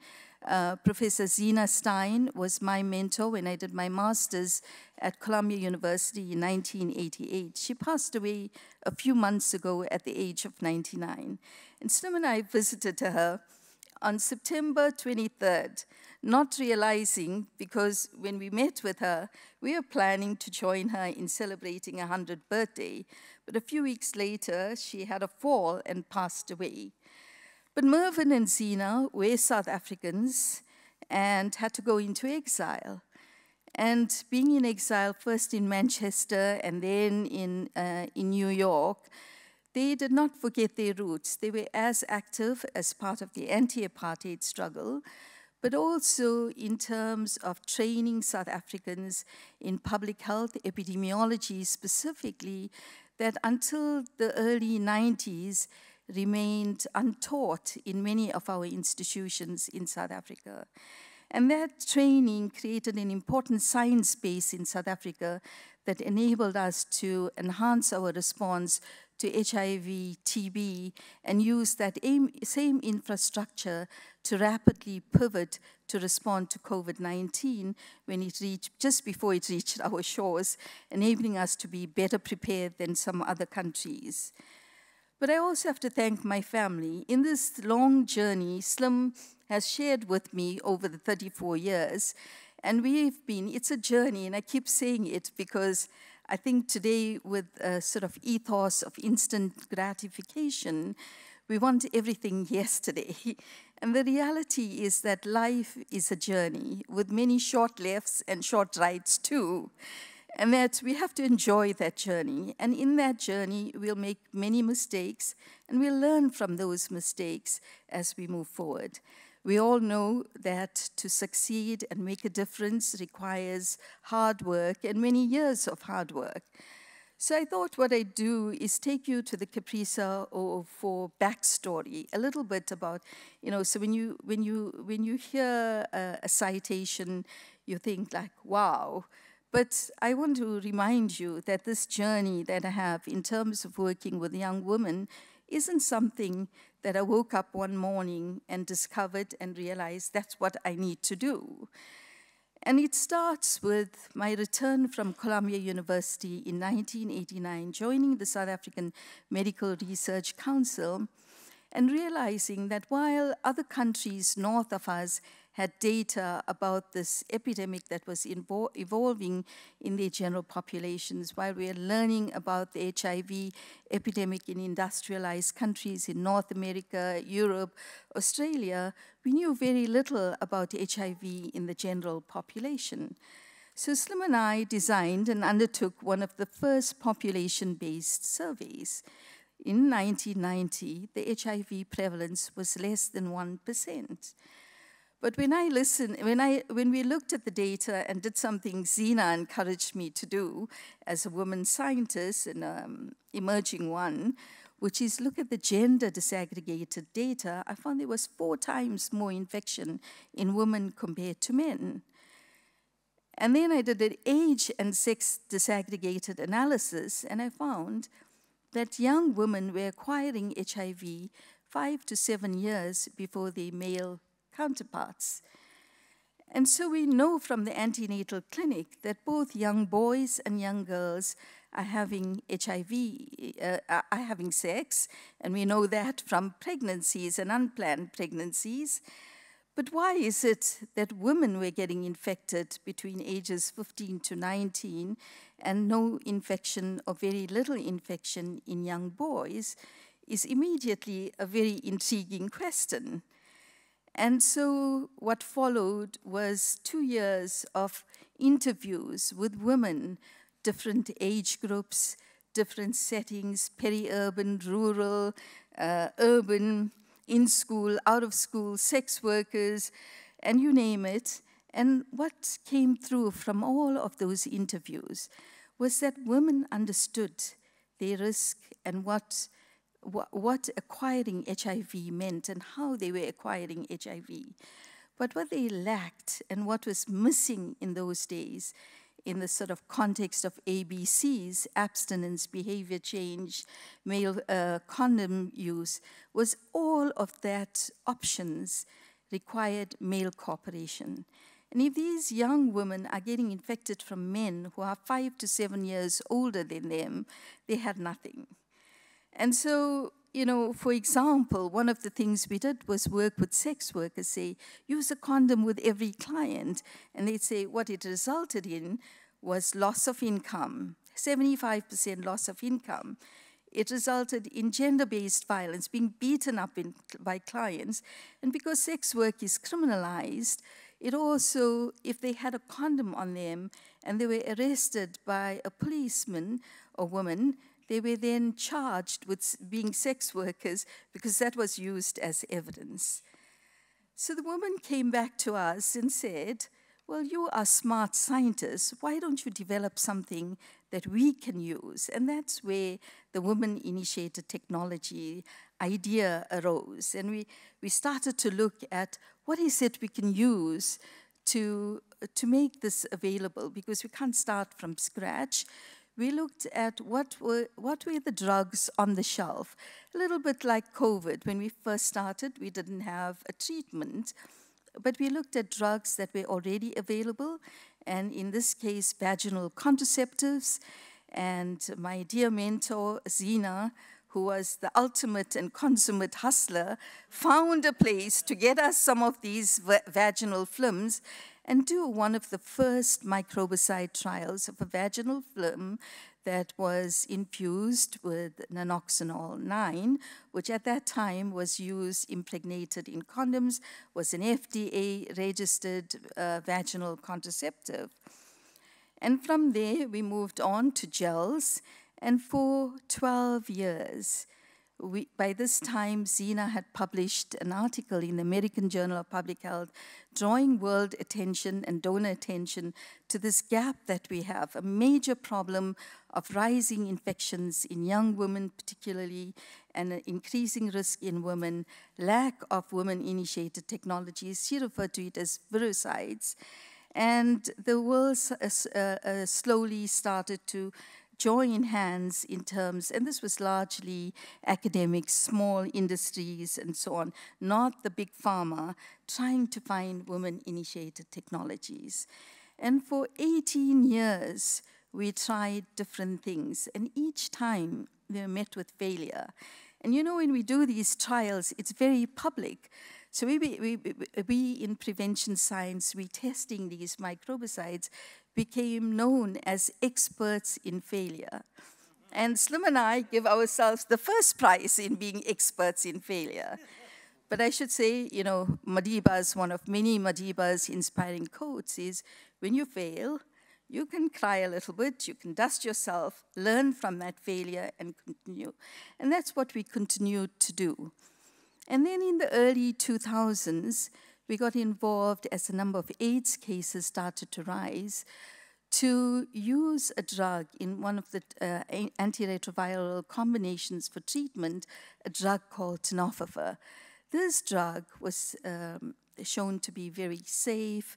Professor Zina Stein was my mentor when I did my master's at Columbia University in 1988. She passed away a few months ago at the age of 99. And Slim and I visited her on September 23rd, not realizing, because when we met with her, we were planning to join her in celebrating her 100th birthday. But a few weeks later, she had a fall and passed away. But Mervyn and Zina were South Africans and had to go into exile. And being in exile, first in Manchester and then in New York, they did not forget their roots. They were as active as part of the anti-apartheid struggle, but also in terms of training South Africans in public health, epidemiology specifically, that until the early 90s remained untaught in many of our institutions in South Africa. And that training created an important science base in South Africa that enabled us to enhance our response to HIV, TB, and use that same infrastructure to rapidly pivot to respond to COVID-19 when it reached, just before it reached our shores, enabling us to be better prepared than some other countries. But I also have to thank my family. In this long journey, Slim has shared with me over the 34 years, and it's a journey, and I keep saying it because I think today, with a sort of ethos of instant gratification, we want everything yesterday. And the reality is that life is a journey with many short lefts and short rights too. And that we have to enjoy that journey. And in that journey, we'll make many mistakes, and we'll learn from those mistakes as we move forward. We all know that to succeed and make a difference requires hard work and many years of hard work. So I thought what I'd do is take you to the Caprisa for backstory, a little bit about, so when you hear a citation, you think like, wow. But I want to remind you that this journey that I have in terms of working with young women isn't something that I woke up one morning and discovered and realized that's what I need to do. And it starts with my return from Columbia University in 1989, joining the South African Medical Research Council, and realizing that while other countries north of us had data about this epidemic that was evolving in their general populations, while we are learning about the HIV epidemic in industrialized countries in North America, Europe, Australia, we knew very little about HIV in the general population. So Slim and I designed and undertook one of the first population-based surveys. In 1990, the HIV prevalence was less than 1%. But when we looked at the data and did something Zena encouraged me to do as a woman scientist, and emerging one, which is look at the gender disaggregated data, I found there was 4 times more infection in women compared to men. And then I did an age and sex disaggregated analysis, and I found that young women were acquiring HIV 5 to 7 years before their male counterparts. And so we know from the antenatal clinic that both young boys and young girls are having HIV, are having sex, and we know that from pregnancies and unplanned pregnancies. But why is it that women were getting infected between ages 15 to 19 and no infection or very little infection in young boys is immediately a very intriguing question. And so what followed was 2 years of interviews with women, different age groups, different settings, peri-urban, rural, urban, in school, out of school, sex workers, and you name it. And what came through from all of those interviews was that women understood their risk and what acquiring HIV meant and how they were acquiring HIV. But what they lacked and what was missing in those days in the sort of context of ABCs, abstinence, behavior change, male condom use, was all of that options required male cooperation. And if these young women are getting infected from men who are 5 to 7 years older than them, they had nothing. And so, for example, one of the things we did was work with sex workers, say, use a condom with every client. And they'd say what it resulted in was loss of income, 75% loss of income. It resulted in gender-based violence, being beaten up by clients. And because sex work is criminalized, it also, if they had a condom on them and they were arrested by a policeman or woman, they were then charged with being sex workers because that was used as evidence. So the woman came back to us and said, well, you are smart scientists. Why don't you develop something that we can use? And that's where the woman-initiated technology idea arose. And we started to look at what is it we can use to make this available, because we can't start from scratch. We looked at what were the drugs on the shelf. A little bit like COVID. When we first started, we didn't have a treatment, but we looked at drugs that were already available, and in this case, vaginal contraceptives. And my dear mentor, Zina, who was the ultimate and consummate hustler, found a place to get us some of these vaginal films and do one of the first microbicide trials of a vaginal film that was infused with nanoxynol 9, which at that time was used impregnated in condoms, was an FDA-registered vaginal contraceptive. And from there, we moved on to gels, and for 12 years, by this time, Zina had published an article in the American Journal of Public Health drawing world attention and donor attention to this gap that we have, a major problem of rising infections in young women particularly, and an increasing risk in women, lack of women-initiated technologies. She referred to it as virucides. And the world slowly started to join hands in terms, and this was largely academics, small industries, and so on, not the big pharma, trying to find women-initiated technologies. And for 18 years, we tried different things, and each time we were met with failure. And you know, when we do these trials, it's very public. So we in prevention science, we testing these microbicides, became known as experts in failure. And Slim and I give ourselves the first prize in being experts in failure. But I should say, you know, Madiba's, one of many Madiba's inspiring quotes is, when you fail, you can cry a little bit, you can dust yourself, learn from that failure and continue. And that's what we continued to do. And then in the early 2000s, we got involved as a number of AIDS cases started to rise to use a drug in one of the antiretroviral combinations for treatment, a drug called tenofovir. This drug was shown to be very safe,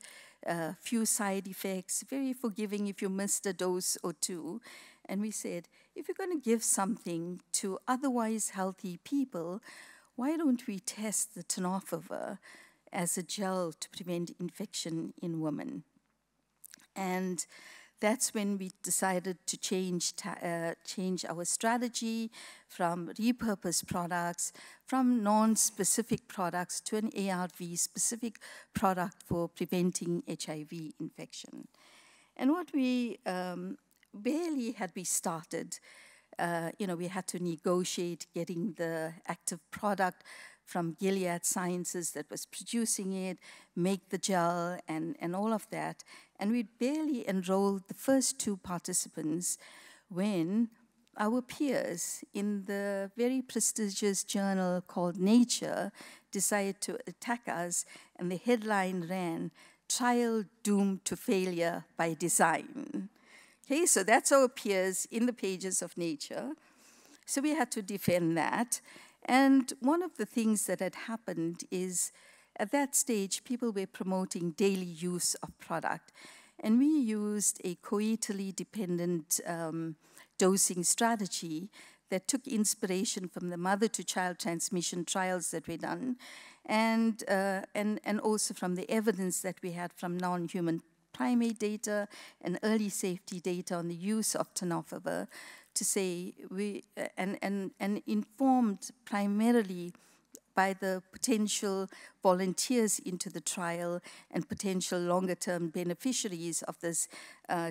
few side effects, very forgiving if you missed a dose or two. And we said, if you're going to give something to otherwise healthy people, why don't we test the tenofovir as a gel to prevent infection in women? And that's when we decided to change our strategy from repurposed products, from non-specific products to an ARV-specific product for preventing HIV infection. And what we barely had we started, you know, we had to negotiate getting the active product from Gilead Sciences that was producing it, make the gel, and all of that. And we barely enrolled the first 2 participants when our peers in the very prestigious journal called Nature decided to attack us, and the headline ran, "Trial Doomed to Failure by Design." Okay, so that's our peers in the pages of Nature. So we had to defend that. And one of the things that had happened is, at that stage, people were promoting daily use of product. And we used a coitally dependent dosing strategy that took inspiration from the mother-to-child transmission trials that were done, and also from the evidence that we had from non-human primate data and early safety data on the use of tenofovir, to say and informed primarily by the potential volunteers into the trial and potential longer-term beneficiaries of this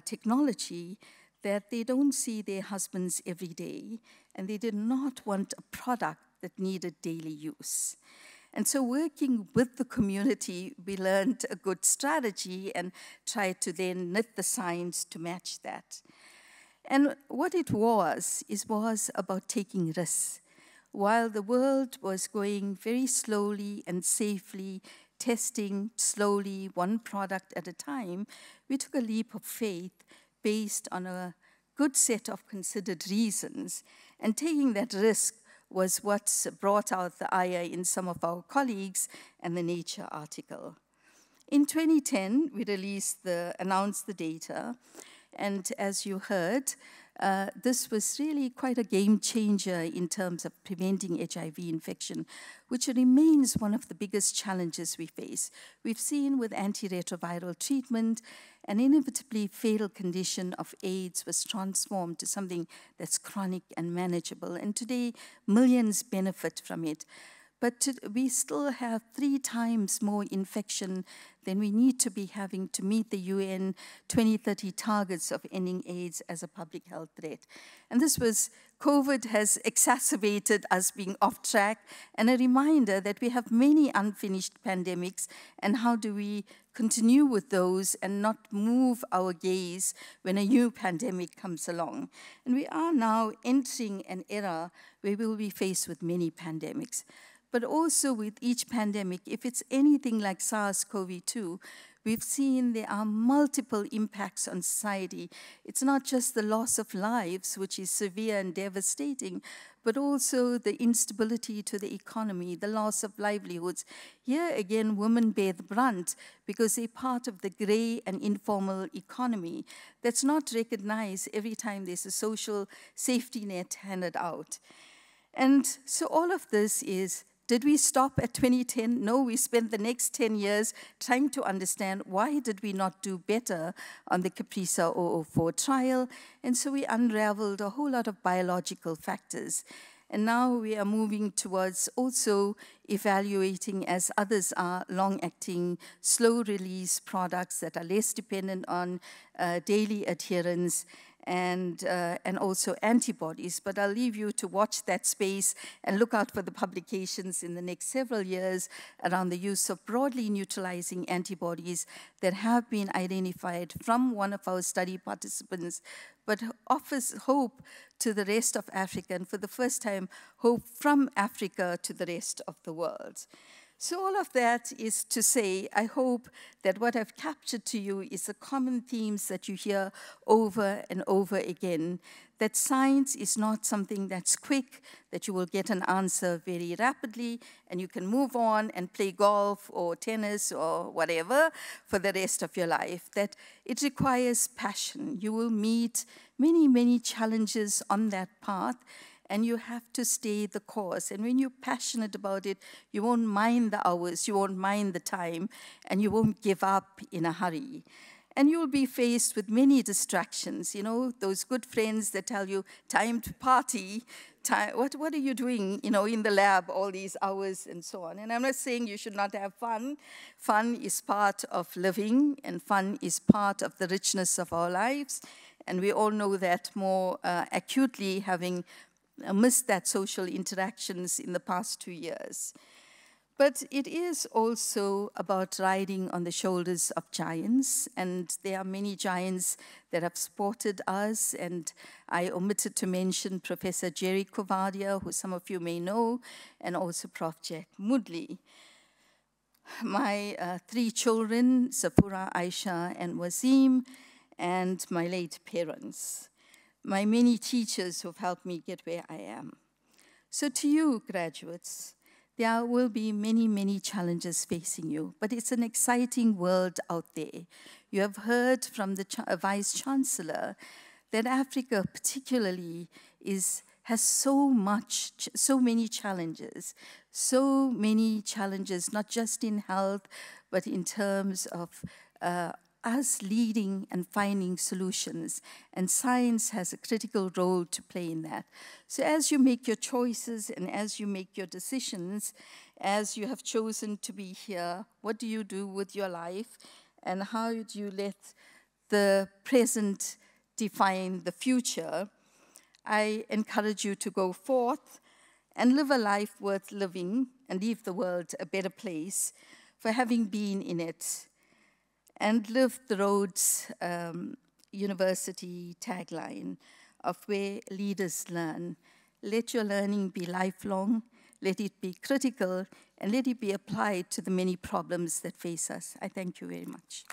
technology, that they don't see their husbands every day, and they did not want a product that needed daily use. And so working with the community, we learned a good strategy and tried to then knit the science to match that. And what it was about taking risks. While the world was going very slowly and safely, testing slowly one product at a time, we took a leap of faith based on a good set of considered reasons. And taking that risk was what brought out the ire in some of our colleagues and the Nature article. In 2010, we announced the data, and as you heard, this was really quite a game changer in terms of preventing HIV infection, which remains one of the biggest challenges we face. We've seen with antiretroviral treatment, an inevitably fatal condition of AIDS was transformed to something that's chronic and manageable, and today millions benefit from it. But we still have 3 times more infection than we need to be having to meet the UN 2030 targets of ending AIDS as a public health threat. And COVID has exacerbated us being off track, and a reminder that we have many unfinished pandemics, and how do we continue with those and not move our gaze when a new pandemic comes along. And we are now entering an era where we will be faced with many pandemics. But also with each pandemic, if it's anything like SARS-CoV-2, we've seen there are multiple impacts on society. It's not just the loss of lives, which is severe and devastating, but also the instability to the economy, the loss of livelihoods. Here again, women bear the brunt because they're part of the gray and informal economy that's not recognized every time there's a social safety net handed out. And so all of this is, did we stop at 2010? No, we spent the next 10 years trying to understand why did we not do better on the CAPRISA 004 trial, and so we unraveled a whole lot of biological factors. And now we are moving towards also evaluating, as others are, long-acting, slow-release products that are less dependent on daily adherence, and also antibodies. But I'll leave you to watch that space and look out for the publications in the next several years around the use of broadly neutralizing antibodies that have been identified from one of our study participants, but offers hope to the rest of Africa, and for the first time, hope from Africa to the rest of the world. So all of that is to say, I hope that what I've captured to you is the common themes that you hear over and over again, that science is not something that's quick, that you will get an answer very rapidly, and you can move on and play golf or tennis or whatever for the rest of your life, that it requires passion. You will meet many, many challenges on that path, and you have to stay the course. And when you're passionate about it, you won't mind the hours, you won't mind the time, and you won't give up in a hurry. And you'll be faced with many distractions, you know, those good friends that tell you, time to party, what are you doing, you know, in the lab all these hours and so on. And I'm not saying you should not have fun. Fun is part of living, and fun is part of the richness of our lives. And we all know that more acutely, having missed that social interactions in the past 2 years. But it is also about riding on the shoulders of giants, and there are many giants that have supported us, and I omitted to mention Professor Jerry Kovadia, who some of you may know, and also Prof. Jack Moodley. My 3 children, Zafura, Aisha, and Wasim, and my late parents. My many teachers who've helped me get where I am. So to you, graduates, there will be many, many challenges facing you, but it's an exciting world out there. You have heard from the Vice-Chancellor that Africa particularly has so many challenges, not just in health, but in terms of us leading and finding solutions, and science has a critical role to play in that. So as you make your choices and as you make your decisions, as you have chosen to be here, what do you do with your life, and how do you let the present define the future? I encourage you to go forth and live a life worth living and leave the world a better place for having been in it, and live the Rhodes University tagline of where leaders learn. Let your learning be lifelong, let it be critical, and let it be applied to the many problems that face us. I thank you very much.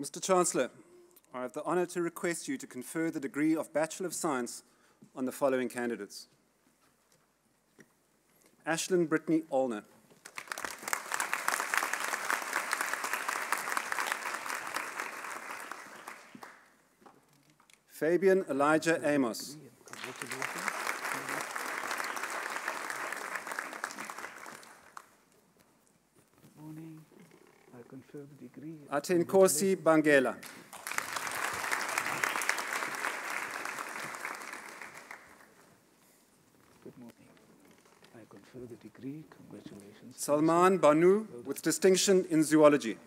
Mr. Chancellor, I have the honour to request you to confer the degree of Bachelor of Science on the following candidates. Ashlyn Brittany Olner. Fabian Elijah Amos. Atenkosi Bangela. Good morning. I confer the degree. Congratulations. Salman Banu with distinction in zoology.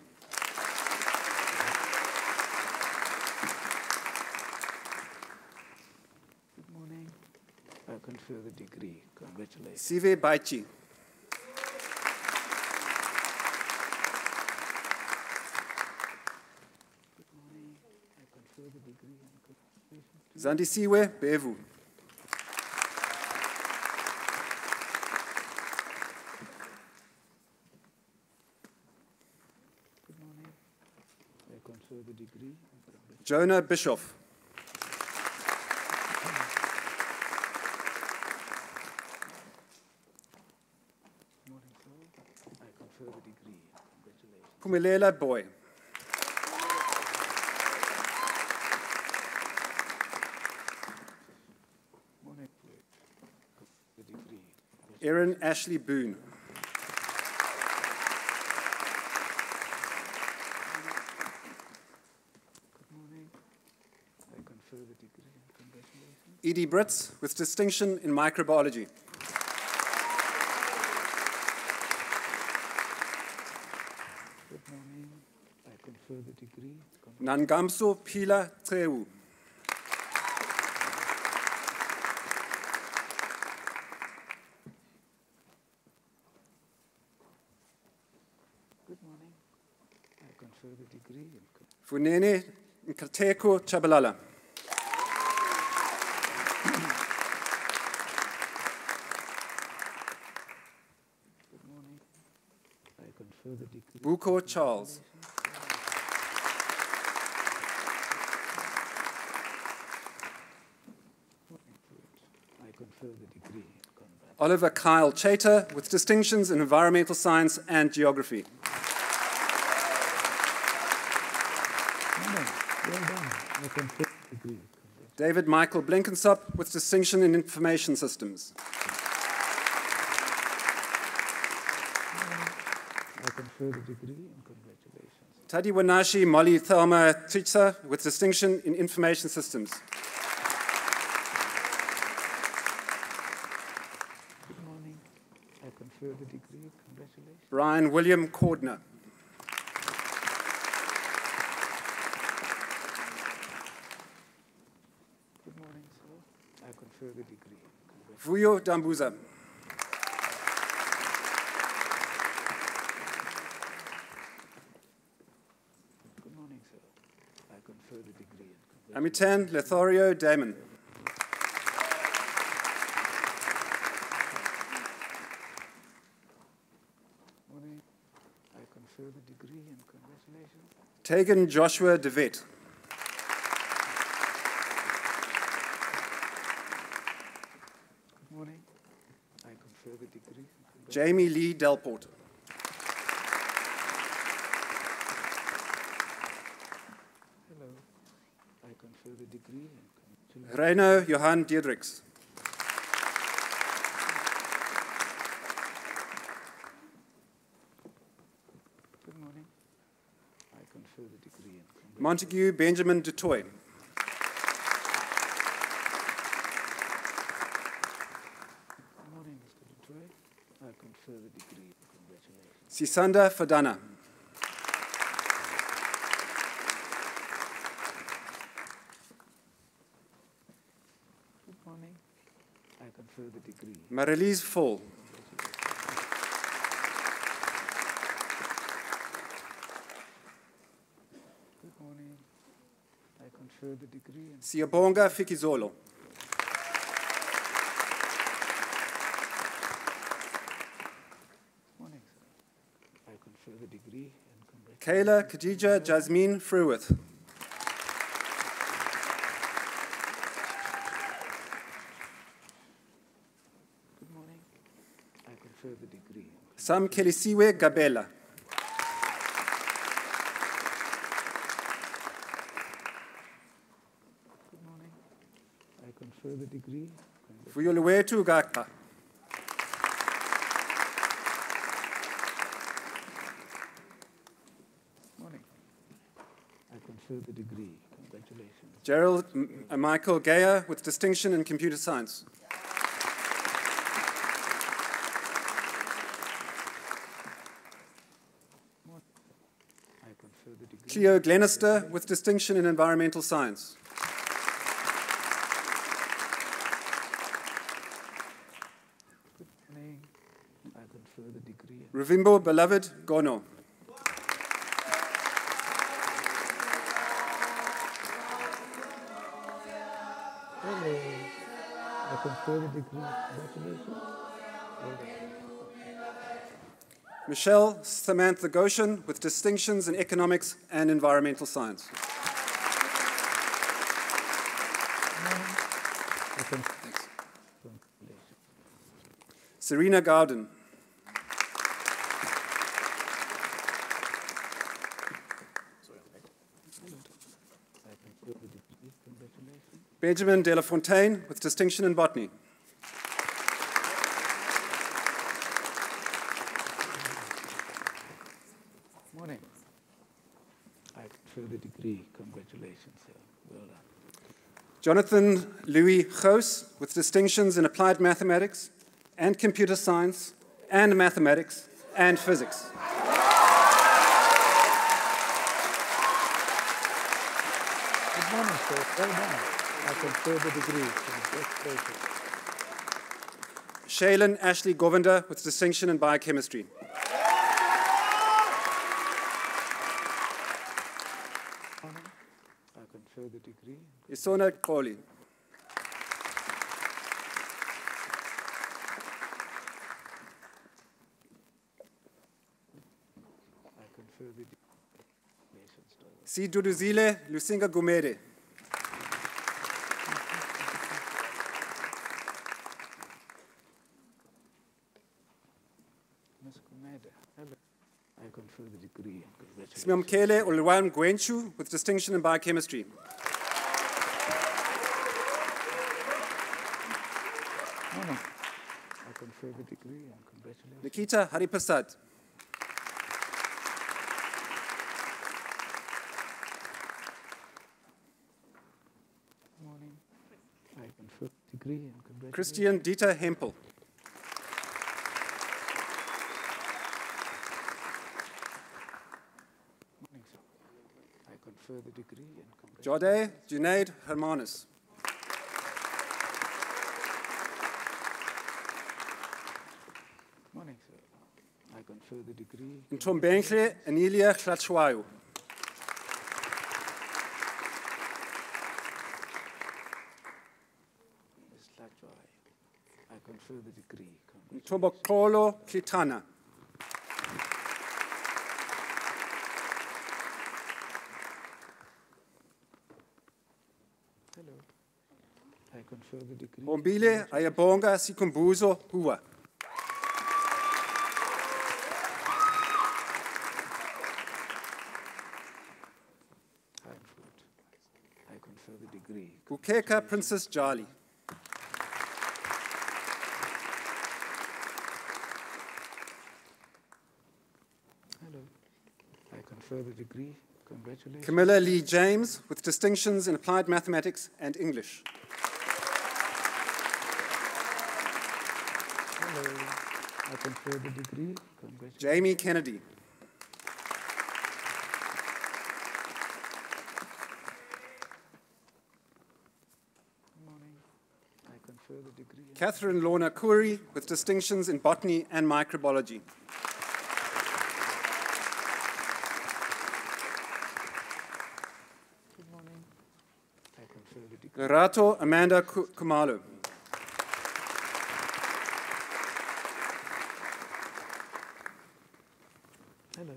Good morning. I confer the degree. Congratulations. Sive Baichi. Zandisiwe Bevu. Good morning. I confer the degree. Jonah Bischoff. Good morning, sir. I confer the degree. Congratulations. Pumelela Boy. Erin Ashley Boone. Good morning. I confer the degree and congratulations. Edie Britz with distinction in microbiology. Good morning. I confer the degree. Nangamso Pila Treu. Good morning. I confer the degree. Funene Nkateko Chabalala. Good morning. I confer the degree. Buko Charles. I confer the degree. Oliver Kyle Chater with distinctions in environmental science and geography. Well done. I confer the degree. David Michael Blinkensop with distinction in information systems. I confer the degree and congratulations. Tadi Wanashi Molly Thelma Ticha with distinction in information systems. Good morning. I confer the degree. Congratulations. Brian William Cordner. Good morning, sir. I confer the degree. Vuyo Dambuza. Good morning, sir. I confer the degree. Amitan Lethorio Damon. Morning. I confer the degree and congratulations. Tegan Joshua DeVette. Good morning. I confer the degree. Jamie Lee Delport. Hello. I confer the degree and congratulations. Reino Johan Diedrichs. Good morning. I confer the degree and congratulations. Montague Benjamin Dutoy. Good morning, Mr. Dutoy. I confer the degree and congratulations. Sisanda Fadana. Good morning. I confer the degree. Marilise Fall. Good morning. I confer the degree and Siyabonga Fikizolo. morning, sir. I confer the degree and congratulations. Kayla Khadija Jasmine Fruworth. Sam Kelisiwe Gabela. Good morning. I confer the degree. Vuyoluwetu Gaka. Morning. I confer the degree. Congratulations. Gerald Michael Geyer with distinction in computer science. Cleo Glenister with distinction in environmental science. Good morning. I confer the degree. Ruvimbo Beloved Gono. Hello. I confer the degree. Congratulations. Well done. Michelle Samantha Goshen with distinctions in economics and environmental science. Thanks. Serena Garden. Benjamin De La Fontaine with distinction in botany. Morning. I confer the degree. Congratulations, sir. Well done. Jonathan Louis Gous with distinctions in applied mathematics and computer science and mathematics and physics. Good morning, sir. Well done. I confer the degree. Congratulations. Shaylin Ashley Govinder with distinction in biochemistry. I confer the degree. Isona Koli. I confer the degree. Siduduzile Lusinga Gumede. Ms. Kumede, hello. I confer the degree. Congratulations. Smamkele Ulwan Gwenchu with distinction in biochemistry. Morning. I confer the degree and congratulations. Nikita Haripasad. Morning. I confer the degree and congratulations. Christian Dieter Hempel. Morning, sir. I confer the degree and congratulations. Jode Junaid Hermanus. Morning, sir. I confer the degree. Ntombenhle Anilia Klatshwayo. Ms. Lajwai, I confer the degree. Ntobokolo Klitana. Hello. I confer the degree. Bombile Ayabonga Sikumbuzo Hua. I confer the degree. Kukeka Princess Jali. Hello. I confer the degree. Congratulations. Camilla Lee James with distinctions in applied mathematics and English. Hello. I confer the degree. Congratulations. Jamie Kennedy. Good morning. I confer the degree. Catherine Lorna Khoury with distinctions in botany and microbiology. Good morning. I confer the degree. Lerato Amanda Kumalo. Hello.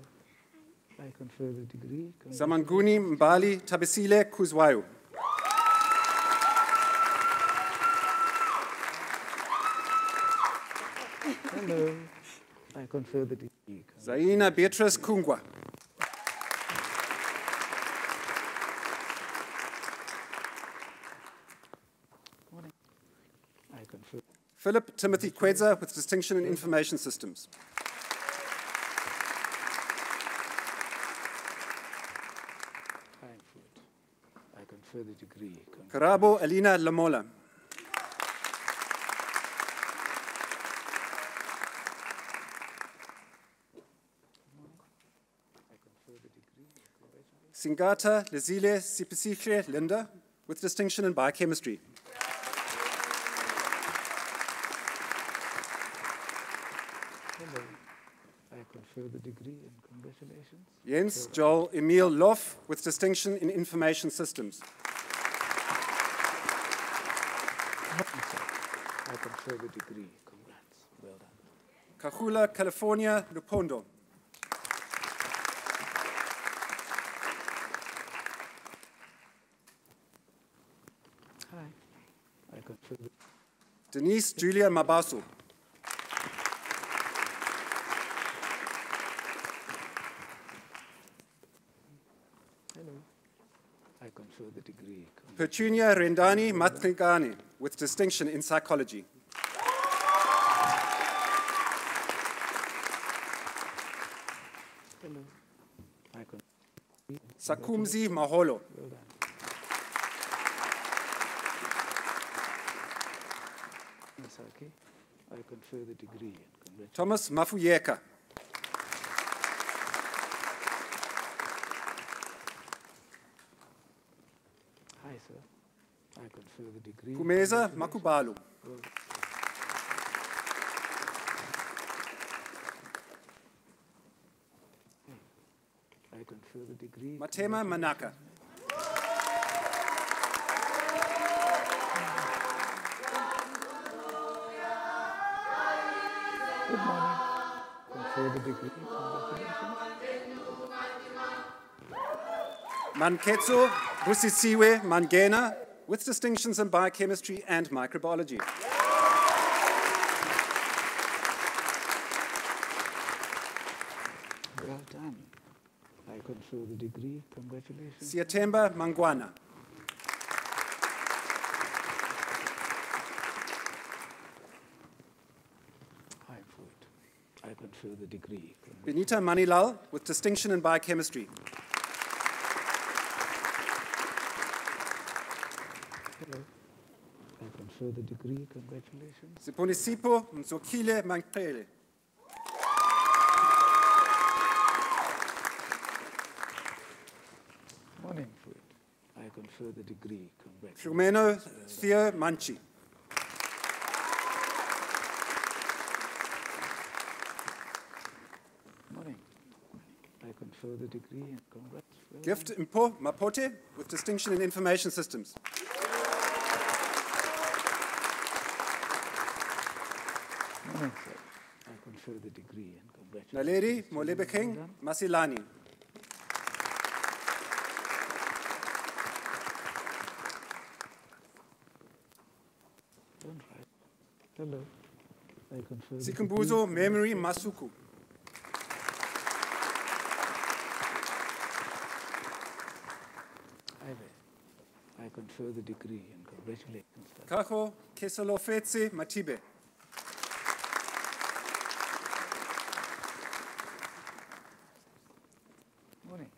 I confer the degree. Zamanguni Mbali Tabisile Kuzwayo. Hello. I confer the degree. Zaina Beatrice Kungwa. Morning. I confer. Philip Timothy Kwedza with distinction in information systems. I confer the degree. Karabo Alina Lamola. Singata Lezile Sipisiche Linda with distinction in biochemistry. Hello. I confer the degree and congratulations. Jens Joel Emil Loff with distinction in information systems. I confer the degree. Congrats. Well done. Kahula California Lupondo. Hi. I confer the Denise Julia Mabasu. Hello. I confer the degree. Petunia Rendani Matngani with distinction in psychology. Hello. I confer. Sakumzi Maholo. Well done. Misaki, I confer the degree and congratulations. Thomas Mafuyeka. Hi, sir. I confer the degree. Kumeza Makubalu. Well, I confer the degree. Matema Manaka. Good morning. Confer the degree. Congratulations. Manketso Busisiwe Mangena with distinctions in biochemistry and microbiology. Well done. I confer the degree. Congratulations. Siatemba Mangwana. Hi, Food. I confer the degree. Benita Manilal with distinction in biochemistry. Hello. I confer the degree. Congratulations. Siponisipo Mzokile Mankele. Morning, Food. I confer the degree. Congratulations. Flumeno Theo Manchi. Morning. I confer the degree and congrats. Well Gift Impo Mapote with distinction in information systems. done. Morning, sir. I confer the degree and congratulations. Naleri Molebekeng Masilani. Don't write. Hello. I confer the Sikumbuzo degree. Memory Masuku. Hi there. I confer the degree and congratulations. sir. Kaho Kesalofetse Matibe. Morning.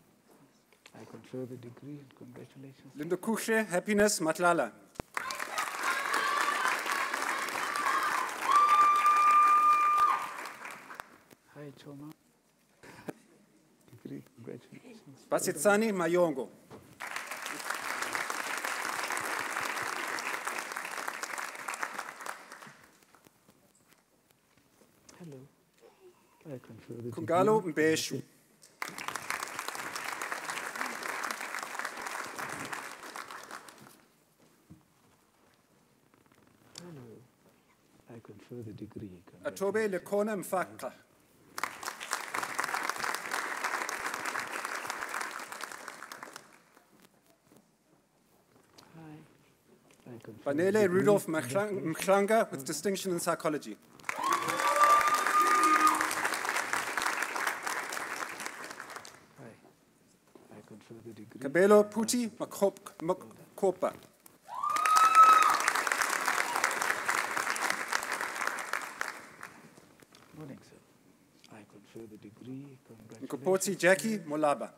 I confer the degree and congratulations. Lindo Kushe Happiness Matlala. Hi, Choma. Degree, congratulations. Basitsani Mayongo. Hello. I confer the Kungalo degree. Mbeshu. Hello. I confer the degree. Atobe Lekona Mfaka. Banele Rudolph Mklanga with distinction in psychology. I confer the degree. Kabelo Puti Makopa. Morning, sir. I confer the degree. Congratulations. Nkopoti Jackie Molaba.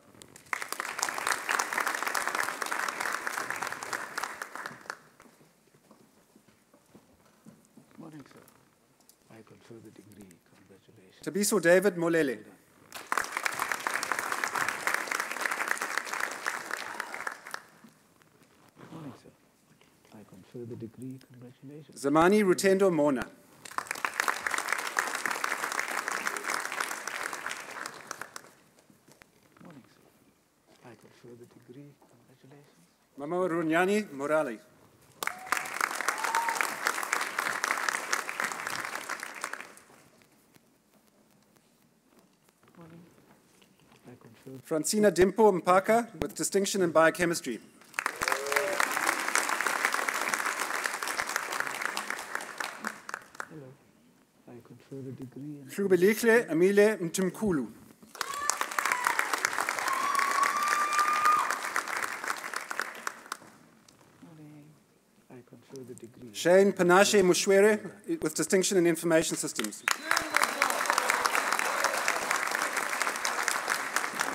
Morning, sir. I confer the degree. Congratulations. Tabiso David Molele. Morning, sir. I confer the degree. Congratulations. Zamani Rutendo Mona. Morning, sir. I confer the degree. Congratulations. Mama Runyani Morali. Morning. I confer. Francina Dimpo Mpaka with distinction in biochemistry. Hello. I confer the degree. And Hlubelikle Amile Mtumkulu. morning. I confer the degree. Shane Panashe Mushwere with distinction in information systems.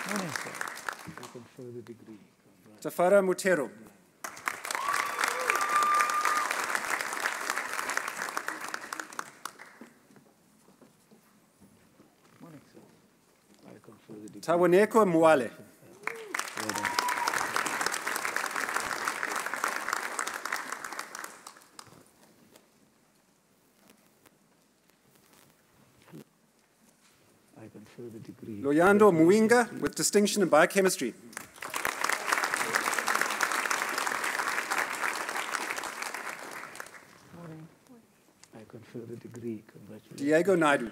Morning, sir. I confer the degree. Tafara Mutero. Morning, sir. I confer the degree. Tawaneko Mwale. Well done. I confer the degree. Loyando Muinga with distinction in biochemistry. Morning. I confer the degree. Congratulations. Diego Naidu.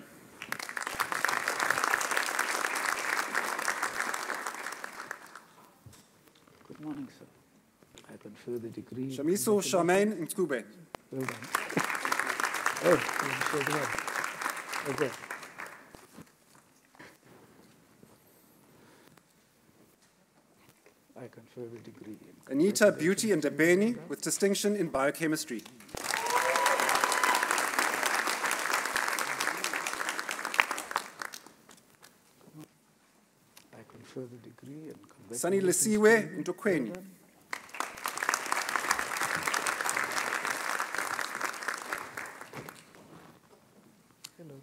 Good morning, sir. I confer the degree. Shamiso Charmaine Nkube. Well done. Oh, you said well. Okay. I confer the degree. Anita Beauty and Debeni with distinction in biochemistry. I confer the degree and congratulations. Sunny Lesiwe Ndokweni. Hello.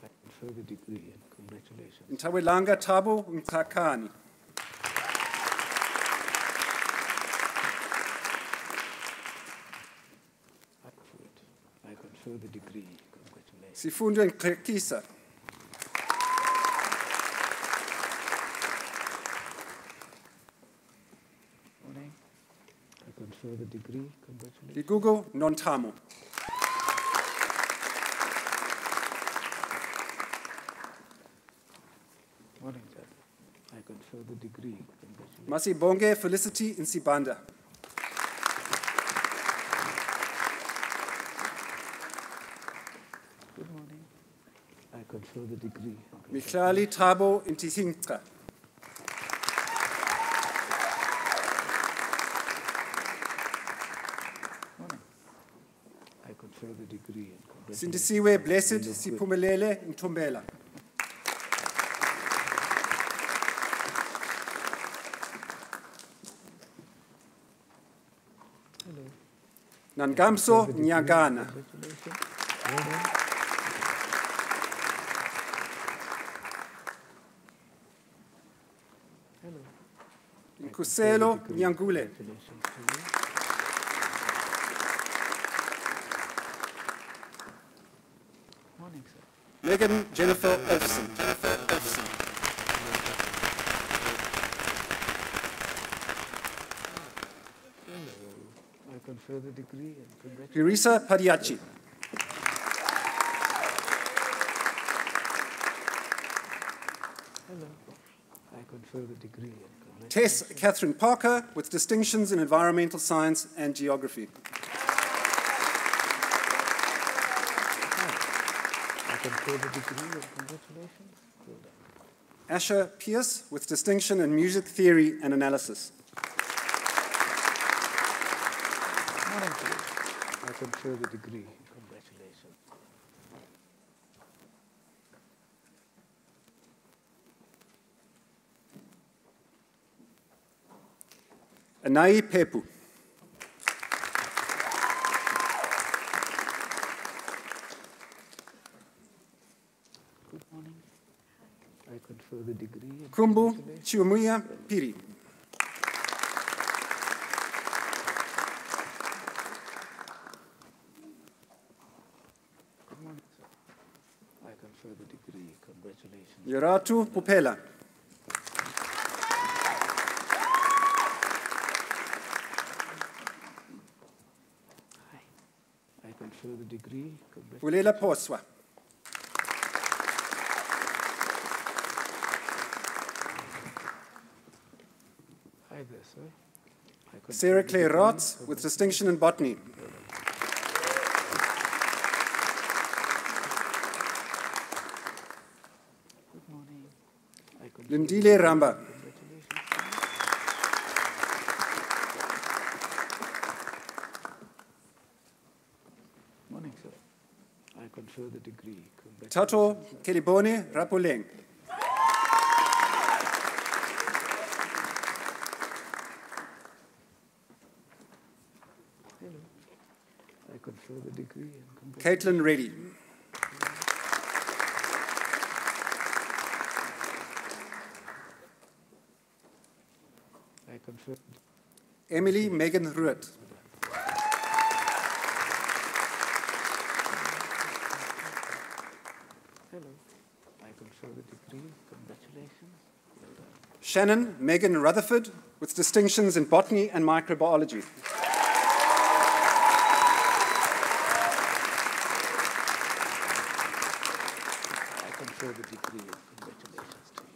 I confer the degree and congratulations. Ntawelanga Tabo Mtakani. I confer the degree. Congratulations. Sifundo Nkekisa. Morning. I confer the degree. Congratulations. Igugo Nontamo. Morning, sir. I confer the degree. Congratulations. Masibonge Felicity Nsibanda. Good morning. I confer the degree. Mihlali Tabo Intihinka. Morning. I confer the degree and congratulations. Sindisiwe Blessed Sipumelele Ntombela. Hello. Nangamso Nyagana. Congratulations. Well done. Hello. Nkuselo Nyangule. Congratulations to you. Morning, sir. Megan Jennifer Olsen. I confer the degree and congratulations. Pirisa Padiachi. Hello. I confer the degree and congratulations. Tess Catherine Parker with distinctions in environmental science and geography. confer the degree and congratulations. Well done. Asher Pierce with distinction in music theory and analysis. Morning to you. I confer the degree. Congratulations. Anai Pepu. Good morning. I confer the degree. And Kumbu congratulations. Chiumuya Piri. Good morning, sir. I confer the degree. Congratulations. Yoratu Pupela. I confer the degree. Congratulations. Pulela Poswa. Hi there, sir. I confer Sarah the Claire degree. Rotz with distinction in botany. Good morning. I confer the Lindile degree. Ramba. Congratulations. Morning, sir. I confer the degree. Tato Congratulations. Kelibone Rapuleng. Hello. I confer the degree and congratulations. Caitlin Reddy. I confer. Emily Megan Ruet. Hello. I confer the degree. Congratulations. Well done. Shannon Megan Rutherford with distinctions in botany and microbiology. I confer the degree and congratulations to you.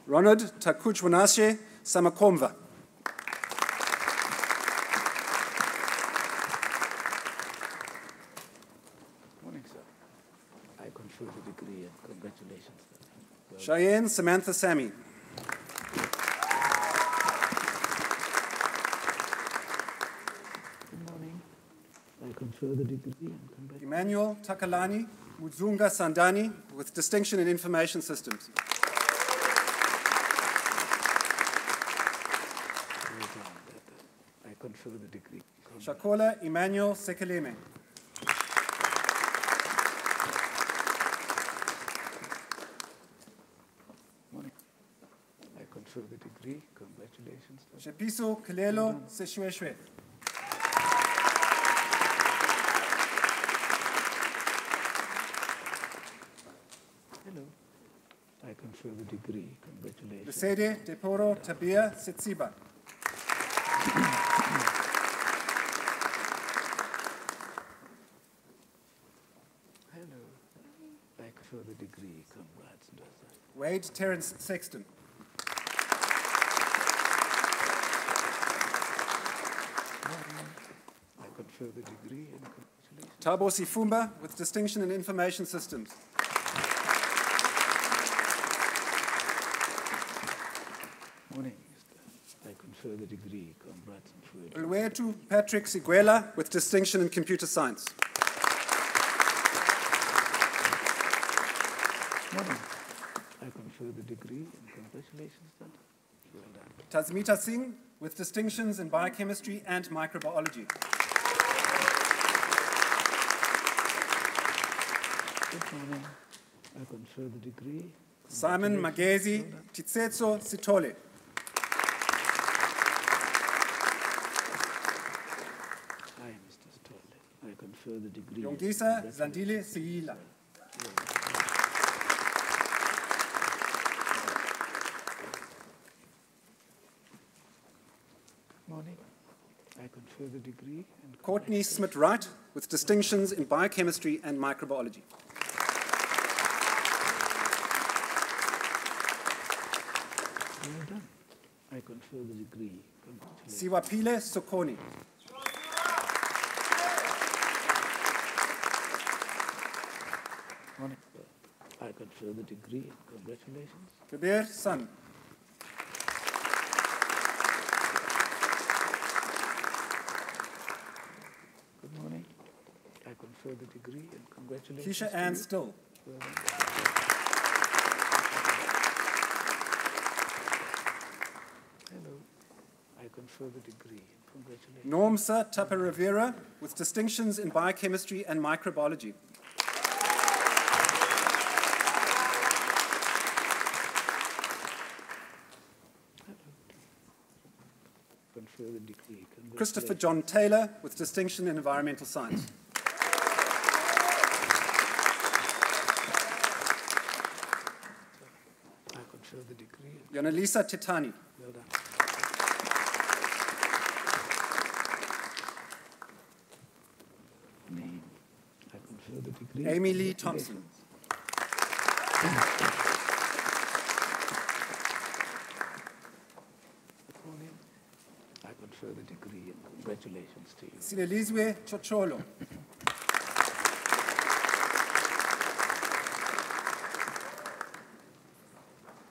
Ronald Takuchwanashe Samakomva. Morning, sir. I confer the degree and congratulations. Well, Cheyenne Samantha Sammy. good morning. I confer the degree and congratulations. Emmanuel Takalani Muzunga Sandani with distinction in information systems. Well done. I confer the degree. Shakola Emmanuel Sekeleme. Morning. I confer the degree. Congratulations. sir. Shepiso Kilelo Seshweshwe. Hello. I confer the degree. Congratulations. Lusede Deporo Tabia Setsiba. Hello. I confer the degree. Congrats. Doza. Wade Terence Sexton. I confer the degree and congratulations. Tabo Sifumba with distinction in information systems. Morning, mister. I confer the degree. Congrats and food. Ulwetu Patrick Siguela with distinction in computer science. Morning. I confer the degree and congratulations, sir. Well done. Tazmita Singh with distinctions in biochemistry and microbiology. Good morning. I confer the degree. Simon Magezi Titsetso Sitole. Hi, Mr. Stolle. I confer the degree. Yongisa Zandile Siila. Morning. I confer the degree and Courtney Smith-Wright with distinctions in biochemistry and microbiology. well done. I confer the degree. Congratulations. Siwapile Sokoni. Morning. Well I confer the degree. Congratulations. Kabir San. Good morning. I confer the degree and congratulations. Keisha Ann Still. Well done. Hello. I confer the degree and congratulations. Normsa Tapa Rivera with distinctions in biochemistry and microbiology. Confer the degree. Christopher John Taylor with distinction in environmental science. I confer the degree. Yanalisa Titani. Well done. Name. I confer the degree. Amy Lee Thompson. Good morning. I confer the degree and congratulations to you. Silelizwe Chocholo.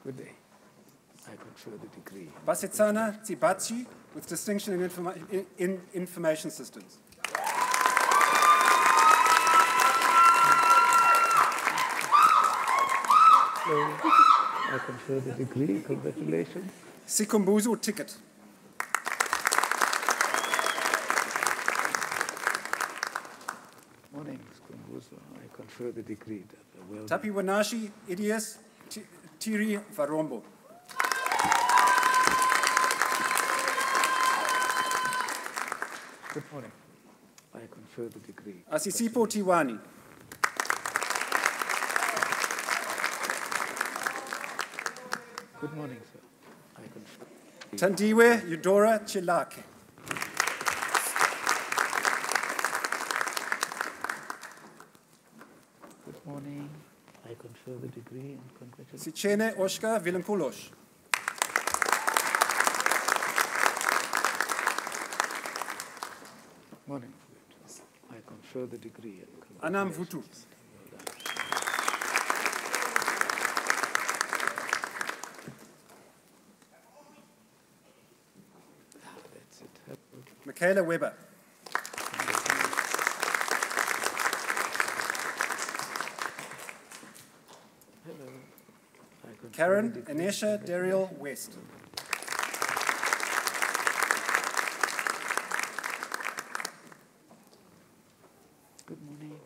Good day. I confer the degree. Basetsana Tsibatsi with distinction in information systems. I confer the degree. Congratulations. Sikumbuzu Ticket. Morning, Skumbuzo. I confer the degree. Well done. Tapi Wanashi Idias Tiri Varombo. Good morning. I confer the degree. Asisipo Tiwani. Good morning, sir. I confer. Tandiwe Eudora Chilake. Good morning. I confer the degree and congratulations. Sichene Oshka Vilempulos. Morning. I confer the degree and Anam congratulations. Vutu. That's it. Michaela Weber. Hello. I confer Karen the degree. Anesha Daryl West. Good morning.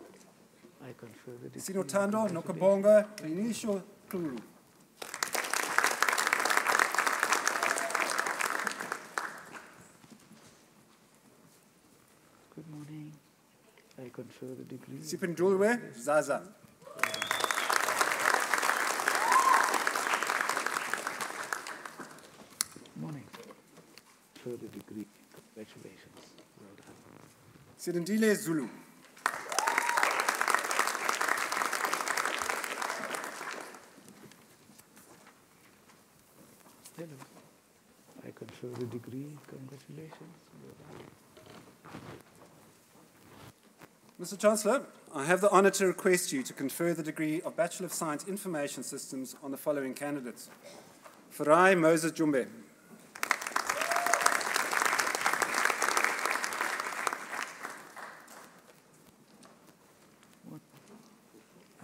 I confer the degree. Sinotando and Nokabonga Rinisho Kuru. Good morning. I confer the degree. Sipindulwe Zaza. Good morning. Confer the degree. Congratulations. Well done. Sirindile Zulu. Hello. I confer the degree. Congratulations. Well done. Mr. Chancellor, I have the honour to request you to confer the degree of Bachelor of Science Information Systems on the following candidates. Farai Moses Jumbe.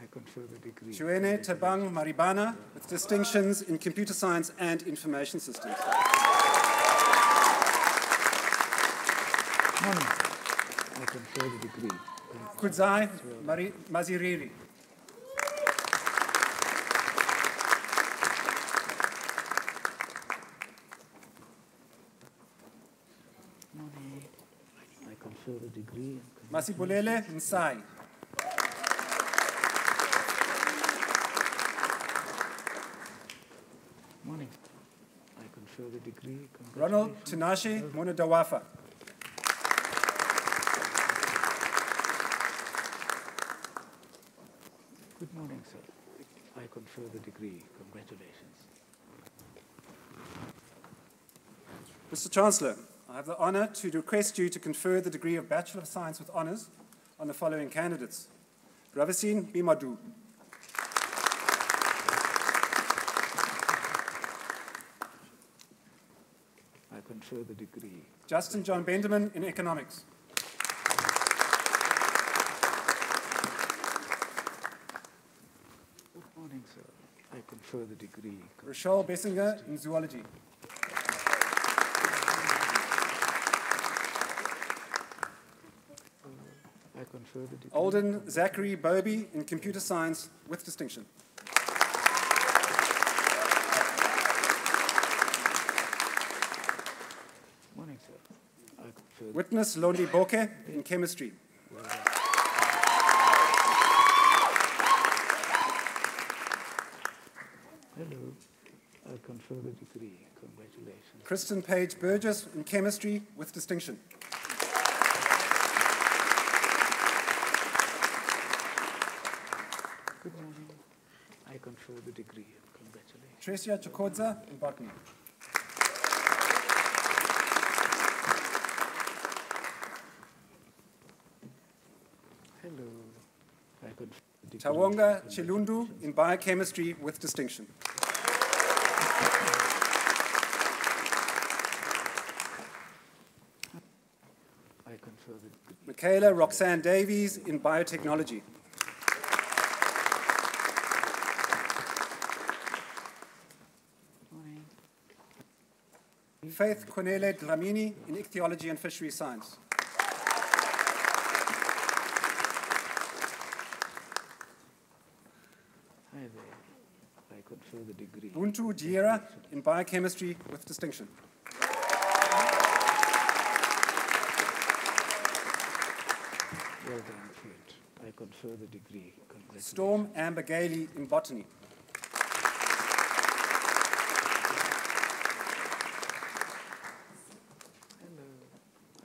I confer the degree. Chuene Tabang Maribana with distinctions in Computer Science and Information Systems. Morning. I confer the degree. Kudzai Maziriri. Morning. I confer the degree. Masibulele Nsai. Morning. I confer the degree. Ronald Tinashe Monadawafa. Good morning, sir. I confer the degree. Congratulations. Mr. Chancellor, I have the honour to request you to confer the degree of Bachelor of Science with Honours on the following candidates. Ravaseen Bimadu. confer the degree. Justin John Benderman in economics. Good morning, sir. I confer the degree. Rochelle Bessinger in zoology. I confer the degree. Alden Zachary Bobie in computer science with distinction. Morning, sir. I confer the Witness Londi Boke in chemistry. Hello. I confer the degree. Congratulations. Kristen Page Burgess in chemistry with distinction. Good morning. I confer the degree. Congratulations. Tricia Chukwudza in botany. Hello. I confer the degree. Tawonga Chilundu in biochemistry with distinction. I confer the degree. Michaela Roxanne Davies in biotechnology. Morning. Faith Cornele Dlamini in ichthyology and fishery science. Hi there. I confer the degree. Buntu Jiera in biochemistry with distinction. Well done, Kate. I confer the degree. Congratulations. Storm Amber Gailey in botany. Hello.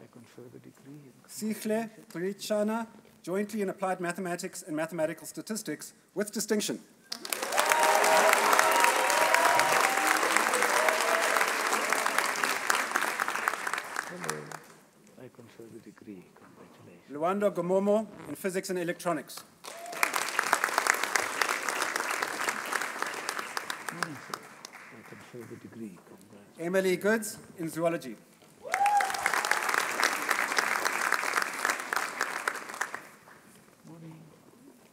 I confer the degree. Sichle Trichana, jointly in applied mathematics and mathematical statistics with distinction. Hello. I confer the degree. Congratulations. Luando Gomomo in physics and electronics. Morning, sir. I confer the degree. Congratulations. Emily Goods in zoology. Morning.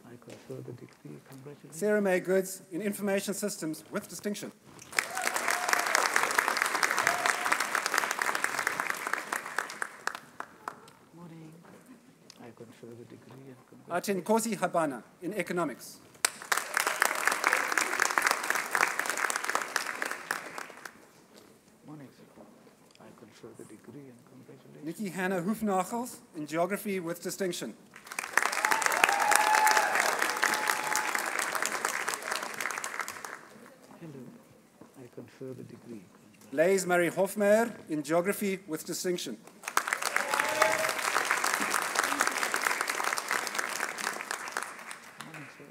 I confer the degree. Congratulations. Sarah May Goods in information systems with distinction. Morning. I confer the degree and congratulations. Atin Kosi Habana in economics. Morning, sir. I confer the degree and congratulations. Nikki Hannah Hoefnagels in geography with distinction. Hello. I confer the degree. Lays Marie Hofmeyer in geography with distinction. Morning, sir.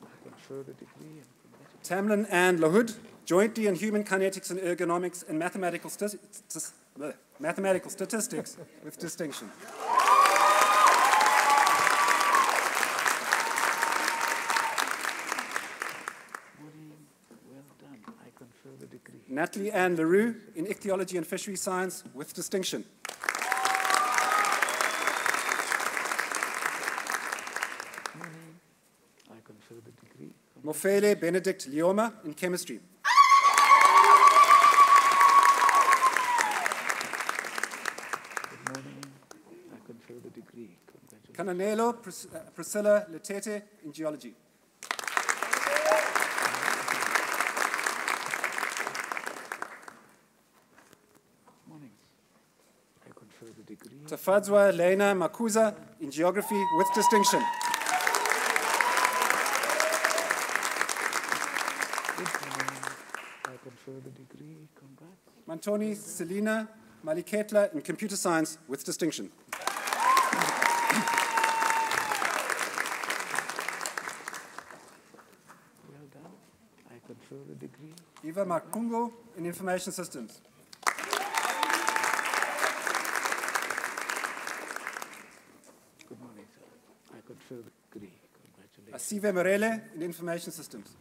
I confer the degree and congratulations. Tamlin Ann Lahoud, jointly in human kinetics and ergonomics and mathematical statistics with distinction. Morning. Well done. I confer the degree. Natalie Ann LaRue in ichthyology and fishery science with distinction. Morning. I confer the degree. Mofele Benedict Lioma in chemistry. Good morning. I confer the degree. Congratulations. Cananelo Priscilla Letete in geology. Morning. I confer the degree. Tafadzwa Lena Makuza in geography with distinction. Good morning. I confer the degree. Congrats. Mantoni Selina Maliketla in computer science with distinction. Well done. I confer the degree. Eva Makungo in information systems. Good morning, sir. I confer the degree. Congratulations. Asive Morele in information systems.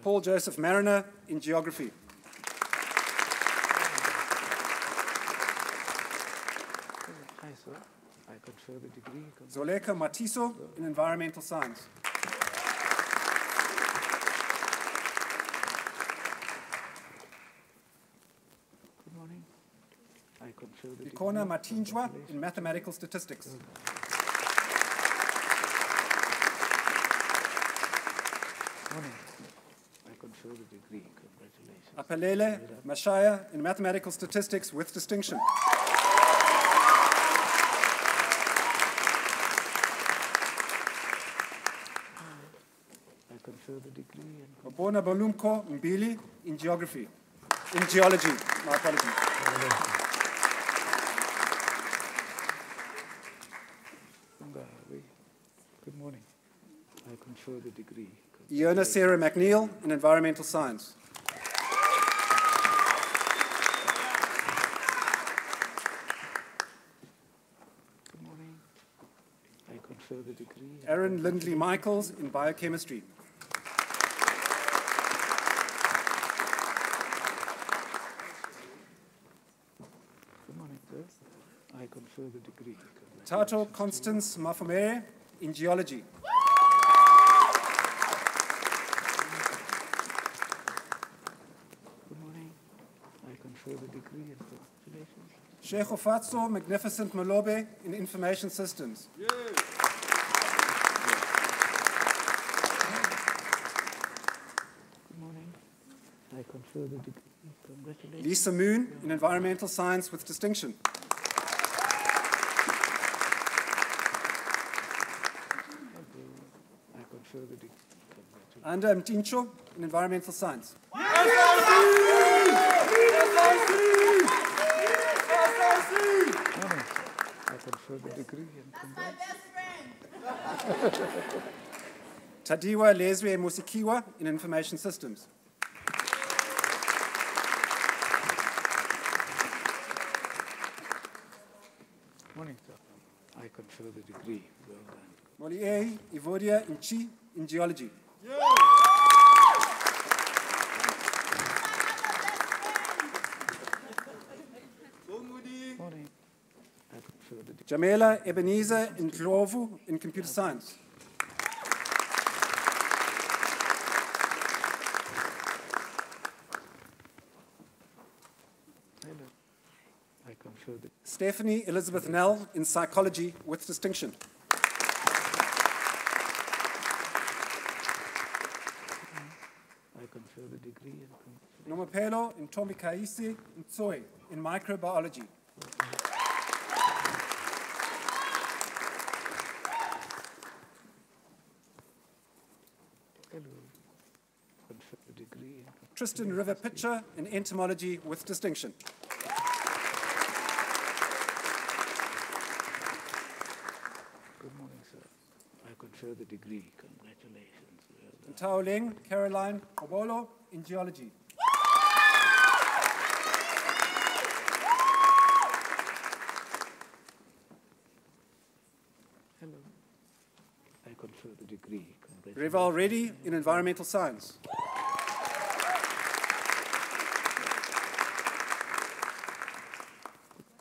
Paul Joseph Mariner in Geography. Hi, sir. I confer the degree. Zoleka Matiso in Environmental Science. Good morning. I confer the Dikona degree. Matinjwa in Mathematical Statistics. Morning. I confer the degree. Congratulations. Apelele Mashaya in Mathematical Statistics with distinction. I confer the degree. And Obona Bolumko Mbili in Geography. In Geology, my apologies. good morning. I confer the degree. Iona Sarah McNeil in Environmental Science. Good morning. I confer the degree. Aaron Lindley Michaels in Biochemistry. Good morning, sir. I confer the degree. Tato Constance Mafamere in Geology. Good morning. I confer the degree and congratulations. Sheikh Ofatso Magnificent Malobe in Information Systems. Good morning. I confer the degree. Congratulations. Lisa Moon in Environmental Science with distinction. I confer the degree. Congratulations. Anda Mtincho in Environmental Science. Morning. I confer the degree and congratulations. Tadiwa Leswe Musikiwa in Information Systems. Morning, sir. I confer the degree. Well done. Moliei Ivodia Inchi in Geology. Morning. I confer the degree. Jamela Ebenezer in Ndlovu in Computer Science. Hello. I confer the Stephanie Elizabeth Nell in Psychology with distinction. I confer the degree and congratulations. Nomapelo in Tomikaisi Ntsoi in Microbiology. Hello. Confer the degree and Tristan River Pitcher in Entomology with distinction. good morning, sir. I confer the degree. Congratulations. Well done. Taoleng Caroline Kobolo in Geology. Hello. I confer the degree. Congratulations. Reval Reddy in Environmental Science.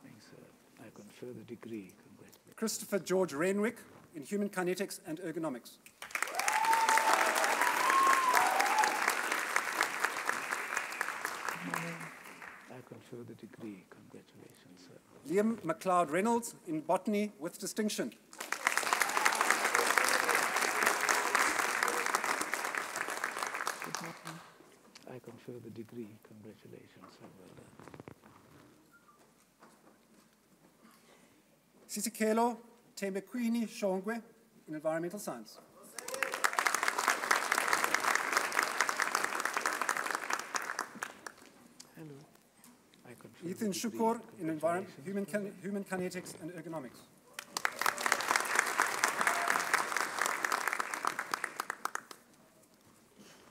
Thanks, sir. I confer the degree. Congratulations. Christopher George Renwick in Human Kinetics and Ergonomics. I confer the degree. Congratulations, sir. Liam MacLeod Reynolds in Botany with distinction. Good morning. I confer the degree. Congratulations, sir. Well done. Sisikelo Tembekwini Shongwe in Environmental Science. Hello. I confer Ethan the degree. Shukur in Congratulations. Human Kinetics and Ergonomics.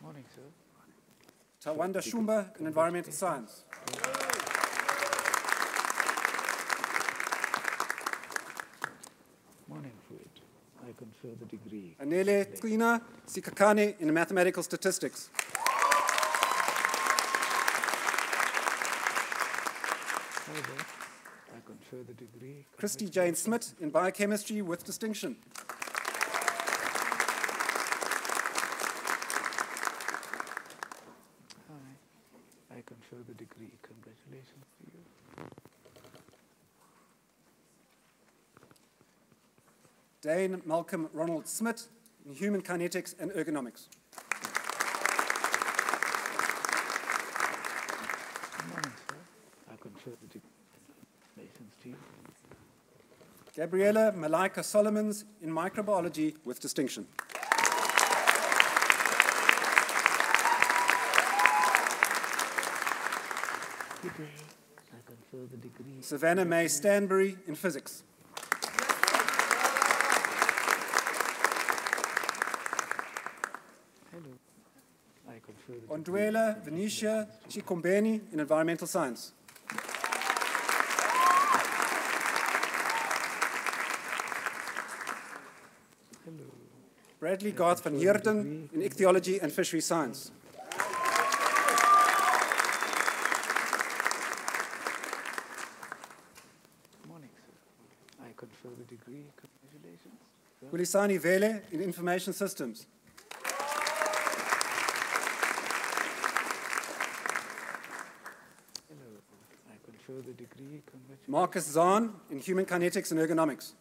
Morning, sir. Tawanda Shumba in Environmental Science. Morning, Fluid. I confer the degree. Anele Tlina Sikakane in Mathematical Statistics. I confer the degree. Christy Jane Smith in biochemistry with distinction. I confer the degree. Congratulations to you. Dane Malcolm Ronald Smith in human kinetics and ergonomics. Good morning, sir. I confer the degree. Congratulations to you. Gabriella Malaika Solomons in microbiology with distinction. I confer the degree. Savannah May Stanbury in physics. Hello. I confer the Ondwela Venetia Chikombeni in environmental science. Hello. Bradley Garth van Heerden in ichthyology and fishery science. Good morning, sir. I confer the degree. Congratulations. Wilisani Vele in information systems. Hello. I confer the degree. Congratulations. Marcus Zahn in human kinetics and ergonomics.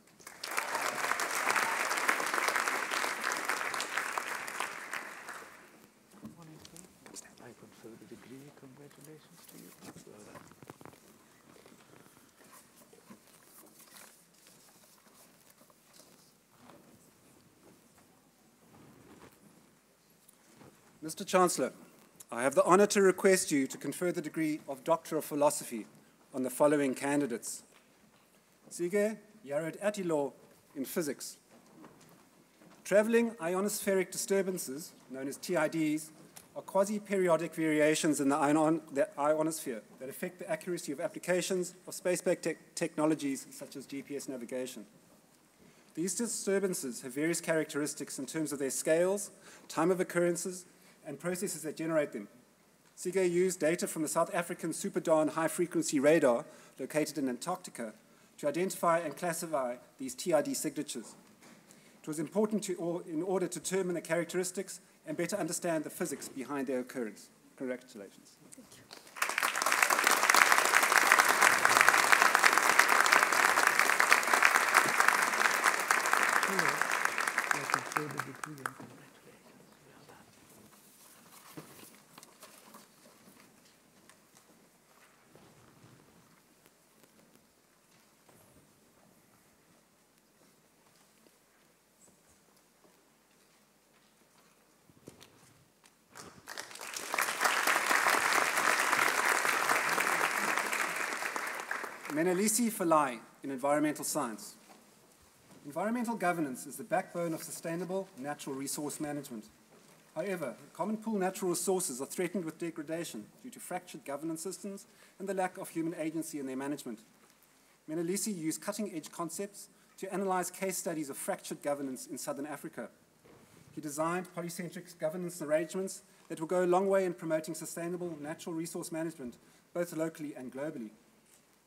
Good morning, sir. I confer the degree. Congratulations to you. Well done. Mr. Chancellor, I have the honor to request you to confer the degree of Doctor of Philosophy on the following candidates. Sige Yared Attilo in physics. Traveling ionospheric disturbances, known as TIDs, are quasi-periodic variations in the ionosphere that affect the accuracy of applications of space-based technologies such as GPS navigation. These disturbances have various characteristics in terms of their scales, time of occurrences, and processes that generate them. Sige used data from the South African Super Dawn high-frequency radar located in Antarctica to identify and classify these TID signatures. It was important in order to determine the characteristics and better understand the physics behind their occurrence. Congratulations. I confer the degree and congratulations. Well done. Menelisi Falai in environmental science. Environmental governance is the backbone of sustainable natural resource management. However, common pool natural resources are threatened with degradation due to fractured governance systems and the lack of human agency in their management. Menelisi used cutting-edge concepts to analyze case studies of fractured governance in Southern Africa. He designed polycentric governance arrangements that will go a long way in promoting sustainable natural resource management, both locally and globally.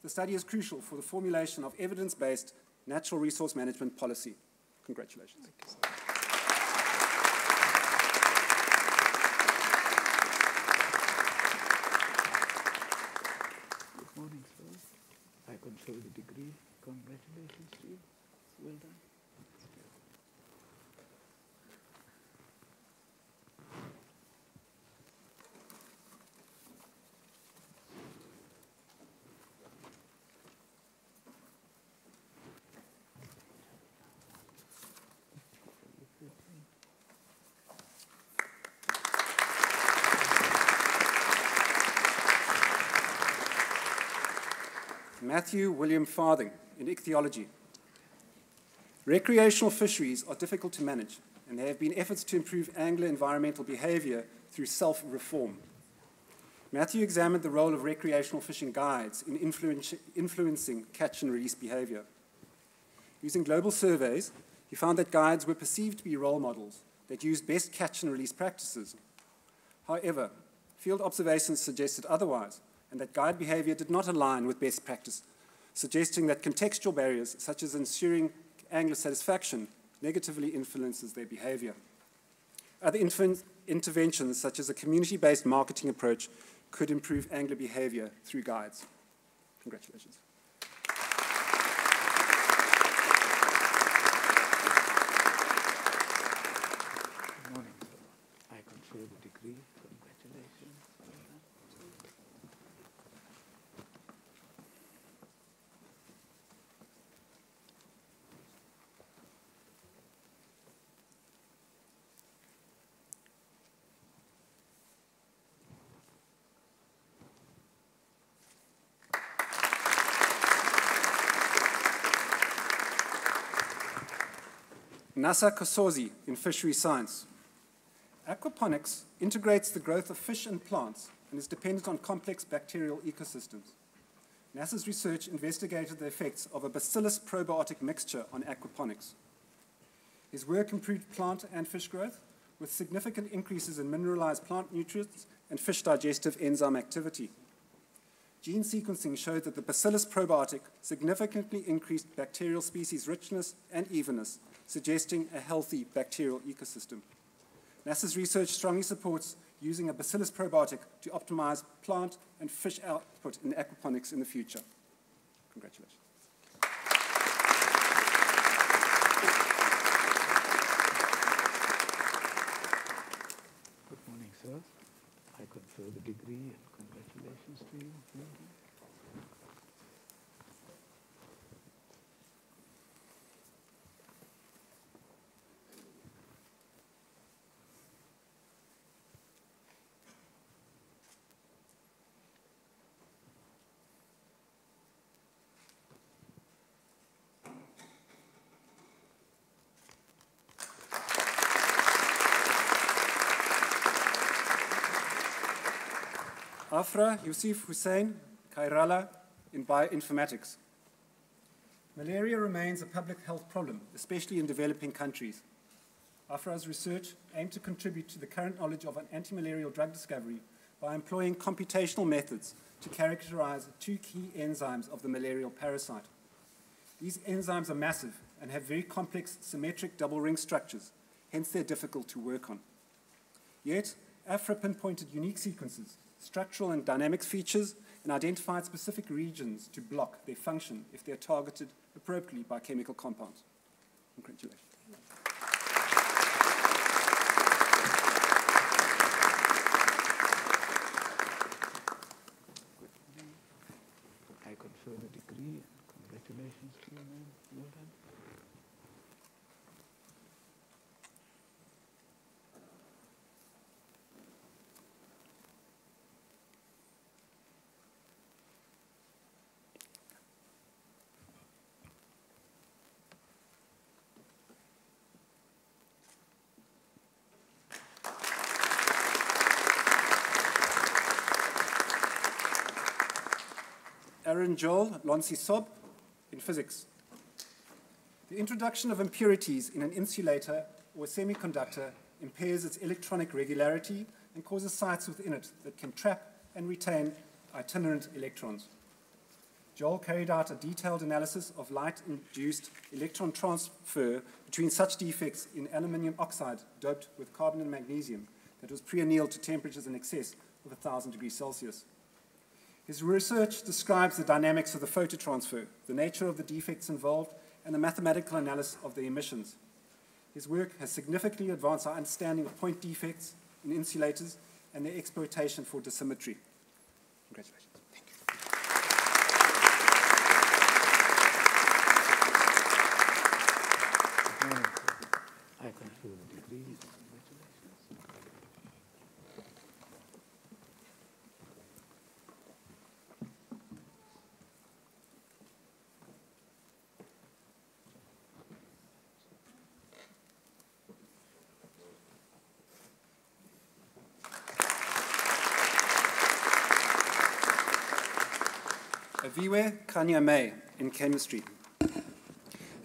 The study is crucial for the formulation of evidence-based natural resource management policy. Congratulations. Good morning, sir. I confer the degree. Congratulations to you. Well done. Matthew William Farthing in ichthyology. Recreational fisheries are difficult to manage, and there have been efforts to improve angler environmental behavior through self-reform. Matthew examined the role of recreational fishing guides in influencing catch and release behavior. Using global surveys, he found that guides were perceived to be role models that used best catch and release practices. However, field observations suggested otherwise, and that guide behavior did not align with best practice, suggesting that contextual barriers, such as ensuring angler satisfaction, negatively influences their behavior. Other interventions, such as a community-based marketing approach, could improve angler behavior through guides. Congratulations. Good morning, sir. I confer the degree. Congratulations. Nasa Kosozi in fishery science. Aquaponics integrates the growth of fish and plants and is dependent on complex bacterial ecosystems. NASA's research investigated the effects of a bacillus probiotic mixture on aquaponics. His work improved plant and fish growth with significant increases in mineralized plant nutrients and fish digestive enzyme activity. Gene sequencing showed that the bacillus probiotic significantly increased bacterial species richness and evenness, suggesting a healthy bacterial ecosystem. NASA's research strongly supports using a bacillus probiotic to optimize plant and fish output in aquaponics in the future. Congratulations. Good morning, sir. I confer the degree and congratulations to you. Afra Yusuf Hussein Kairala in bioinformatics. Malaria remains a public health problem, especially in developing countries. Afra's research aimed to contribute to the current knowledge of an anti-malarial drug discovery by employing computational methods to characterize two key enzymes of the malarial parasite. These enzymes are massive and have very complex symmetric double ring structures, hence they're difficult to work on. Yet, Afra pinpointed unique sequences, structural and dynamics features, and identified specific regions to block their function if they are targeted appropriately by chemical compounds. Congratulations. I confer the degree. Congratulations to you, man. Well done. Aaron Joel Lonsi Sob in physics. The introduction of impurities in an insulator or semiconductor impairs its electronic regularity and causes sites within it that can trap and retain itinerant electrons. Joel carried out a detailed analysis of light-induced electron transfer between such defects in aluminium oxide doped with carbon and magnesium that was pre-annealed to temperatures in excess of 1,000 degrees Celsius. His research describes the dynamics of the phototransfer, the nature of the defects involved, and the mathematical analysis of the emissions. His work has significantly advanced our understanding of point defects in insulators and their exploitation for dissymmetry. Congratulations. Thank you. I confer the degree. Aviwe Kanyame in chemistry.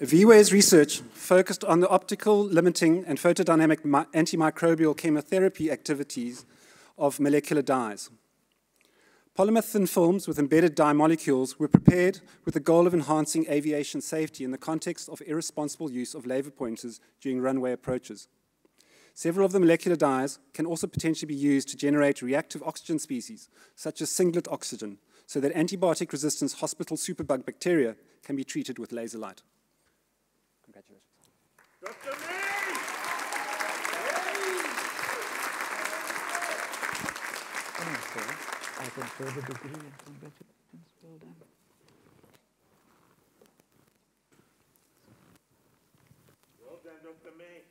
Aviwe's research focused on the optical limiting and photodynamic antimicrobial chemotherapy activities of molecular dyes. Polymer thin films with embedded dye molecules were prepared with the goal of enhancing aviation safety in the context of irresponsible use of laser pointers during runway approaches. Several of the molecular dyes can also potentially be used to generate reactive oxygen species, such as singlet oxygen, so that antibiotic-resistant hospital superbug bacteria can be treated with laser light. Congratulations. Dr. May! I confer the degree and congratulations. Well done. Well done, Dr. May.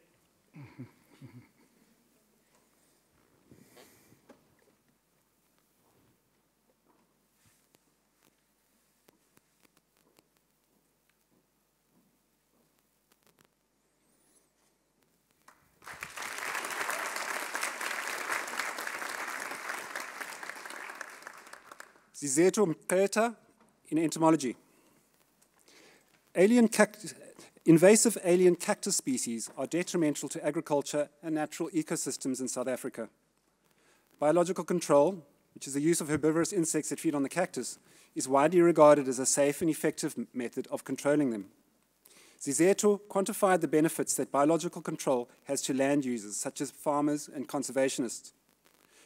Zizeto Mqeta in entomology. Invasive alien cactus species are detrimental to agriculture and natural ecosystems in South Africa. Biological control, which is the use of herbivorous insects that feed on the cactus, is widely regarded as a safe and effective method of controlling them. Zizeto quantified the benefits that biological control has to land users, such as farmers and conservationists.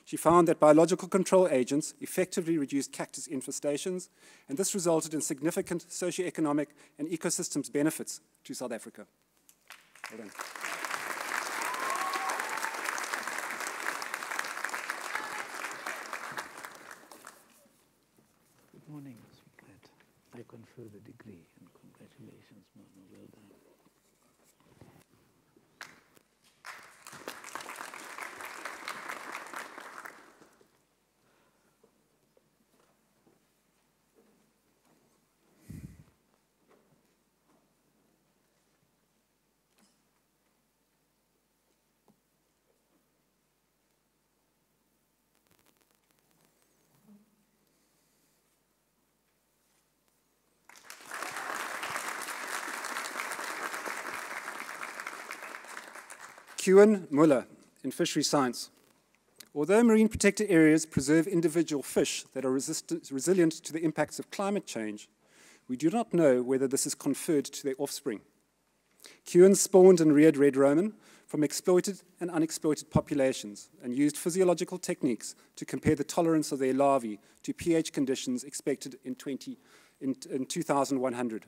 She found that biological control agents effectively reduced cactus infestations, and this resulted in significant socioeconomic and ecosystems benefits to South Africa. Well done. Good morning, Ms. Mqeta. I confer the degree and congratulations, Mama. Well done. Kewan Muller in fishery science. Although marine protected areas preserve individual fish that are resilient to the impacts of climate change, we do not know whether this is conferred to their offspring. Kewan spawned and reared red Roman from exploited and unexploited populations and used physiological techniques to compare the tolerance of their larvae to pH conditions expected in 2100.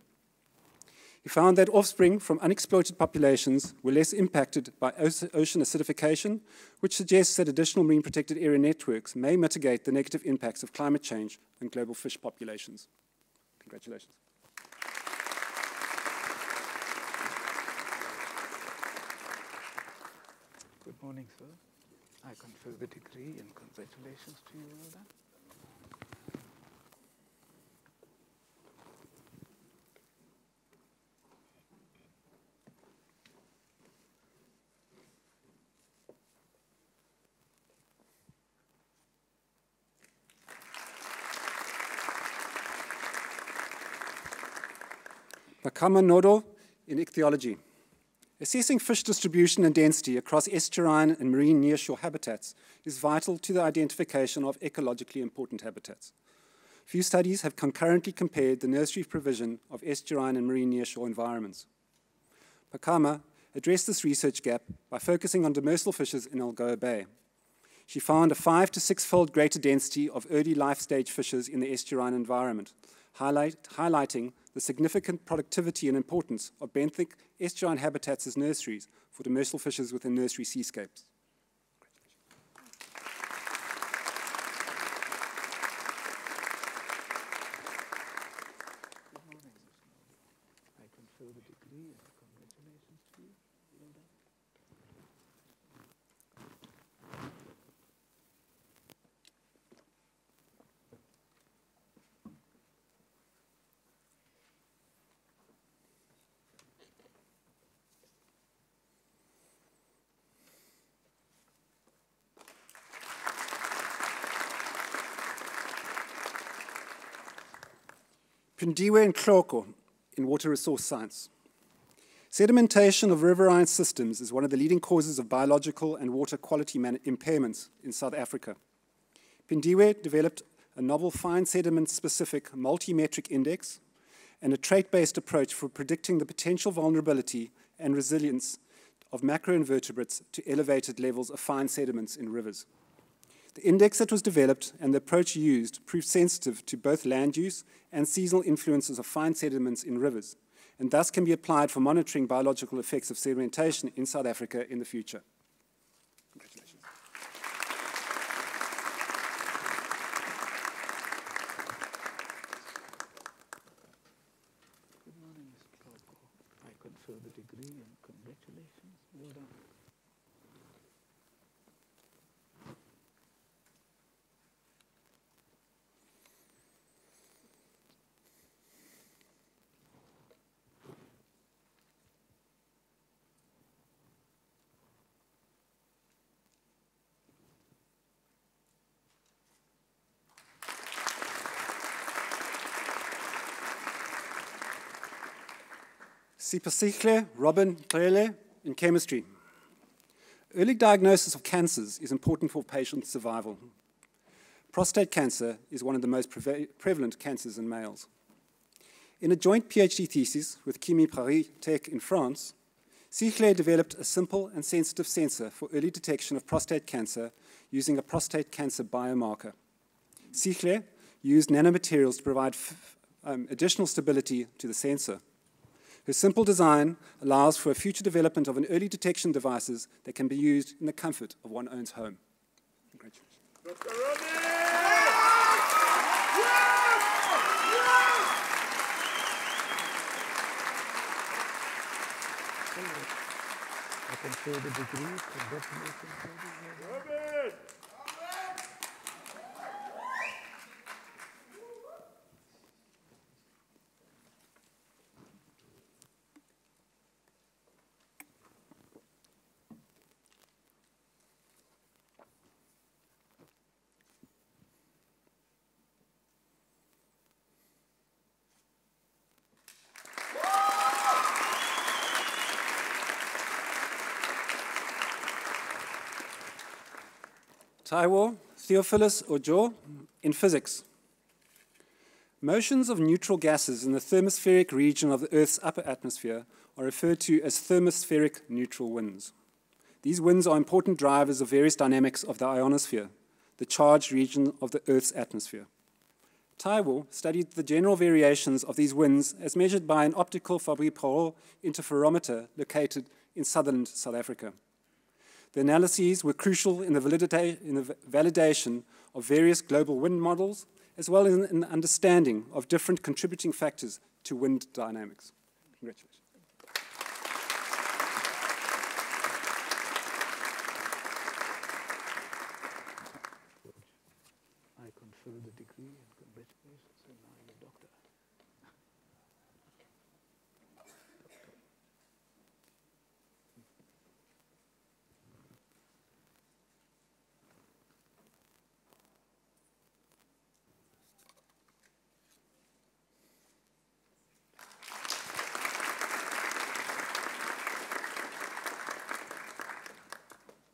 He found that offspring from unexploited populations were less impacted by ocean acidification, which suggests that additional marine protected area networks may mitigate the negative impacts of climate change on global fish populations. Congratulations. Good morning, sir. I confer the degree and congratulations to you. Well done. Bakama Nodo in ichthyology. Assessing fish distribution and density across estuarine and marine nearshore habitats is vital to the identification of ecologically important habitats. Few studies have concurrently compared the nursery provision of estuarine and marine nearshore environments. Bakama addressed this research gap by focusing on demersal fishes in Algoa Bay. She found a 5 to 6-fold greater density of early life stage fishes in the estuarine environment, highlighting the significant productivity and importance of benthic estuarine habitats as nurseries for demersal fishes within nursery seascapes. Good morning, Ms. Noble. I confer the degree and congratulations to you. Well done. Pindiwe and Tlhoko in water resource science. Sedimentation of riverine systems is one of the leading causes of biological and water quality impairments in South Africa. Pindiwe developed a novel fine sediment-specific multi-metric index, and a trait-based approach for predicting the potential vulnerability and resilience of macroinvertebrates to elevated levels of fine sediments in rivers. The index that was developed and the approach used proved sensitive to both land use and seasonal influences of fine sediments in rivers, and thus can be applied for monitoring biological effects of sedimentation in South Africa in the future. Congratulations. Good morning, Mr. Lobb. I confer the degree and congratulations. Well done. Sipasihle Robin Tlele in chemistry. Early diagnosis of cancers is important for patient survival. Prostate cancer is one of the most prevalent cancers in males. In a joint PhD thesis with Kimi Paris Tech in France, Sihle developed a simple and sensitive sensor for early detection of prostate cancer using a prostate cancer biomarker. Sihle used nanomaterials to provide additional stability to the sensor. Her simple design allows for a future development of an early detection devices that can be used in the comfort of one's own home. Congratulations. Dr. Robbie! I confer the degree. Congratulations. Robin! Taiwo Theophilus Ojo in physics. Motions of neutral gases in the thermospheric region of the Earth's upper atmosphere are referred to as thermospheric neutral winds. These winds are important drivers of various dynamics of the ionosphere, the charged region of the Earth's atmosphere. Taiwo studied the general variations of these winds as measured by an optical Fabry-Perot interferometer located in southern South Africa. The analyses were crucial in the validation of various global wind models, as well as in the understanding of different contributing factors to wind dynamics. Congratulations. I confer the degree and congratulations, and now you're a doctor.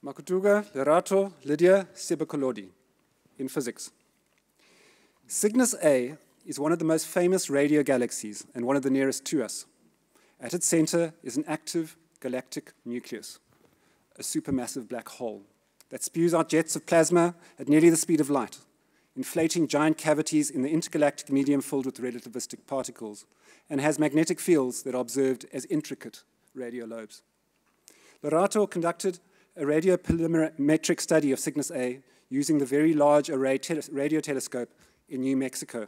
Makutuga Lerato Lydia Sebakolodi in physics. Cygnus A is one of the most famous radio galaxies and one of the nearest to us. At its center is an active galactic nucleus, a supermassive black hole that spews out jets of plasma at nearly the speed of light, inflating giant cavities in the intergalactic medium filled with relativistic particles, and has magnetic fields that are observed as intricate radio lobes. Lerato conducted a radiopolarimetric study of Cygnus A using the Very Large Array Radio Telescope in New Mexico.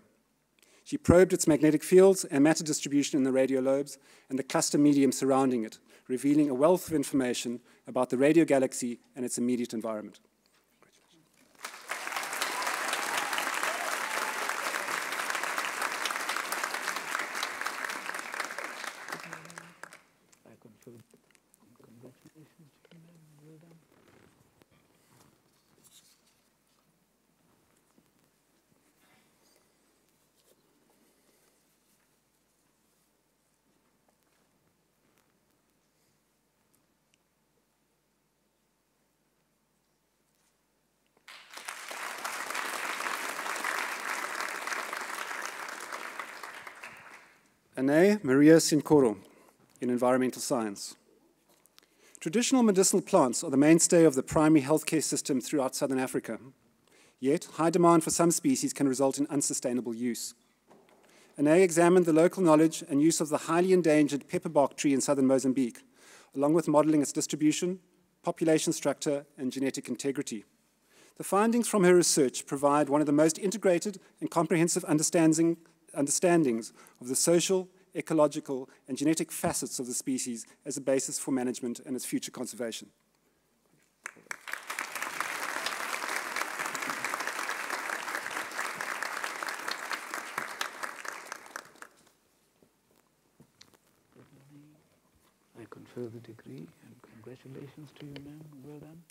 She probed its magnetic fields and matter distribution in the radio lobes and the cluster medium surrounding it, revealing a wealth of information about the radio galaxy and its immediate environment. I confer congratulations to you, ma'am. Well done. Ane Maria Sincoro, in environmental science. Traditional medicinal plants are the mainstay of the primary healthcare system throughout Southern Africa. Yet, high demand for some species can result in unsustainable use. Ane examined the local knowledge and use of the highly endangered pepperbark tree in southern Mozambique, along with modeling its distribution, population structure, and genetic integrity. The findings from her research provide one of the most integrated and comprehensive understandings of the social, ecological, and genetic facets of the species as a basis for management and its future conservation. I confer the degree, and congratulations to you, ma'am. Well done.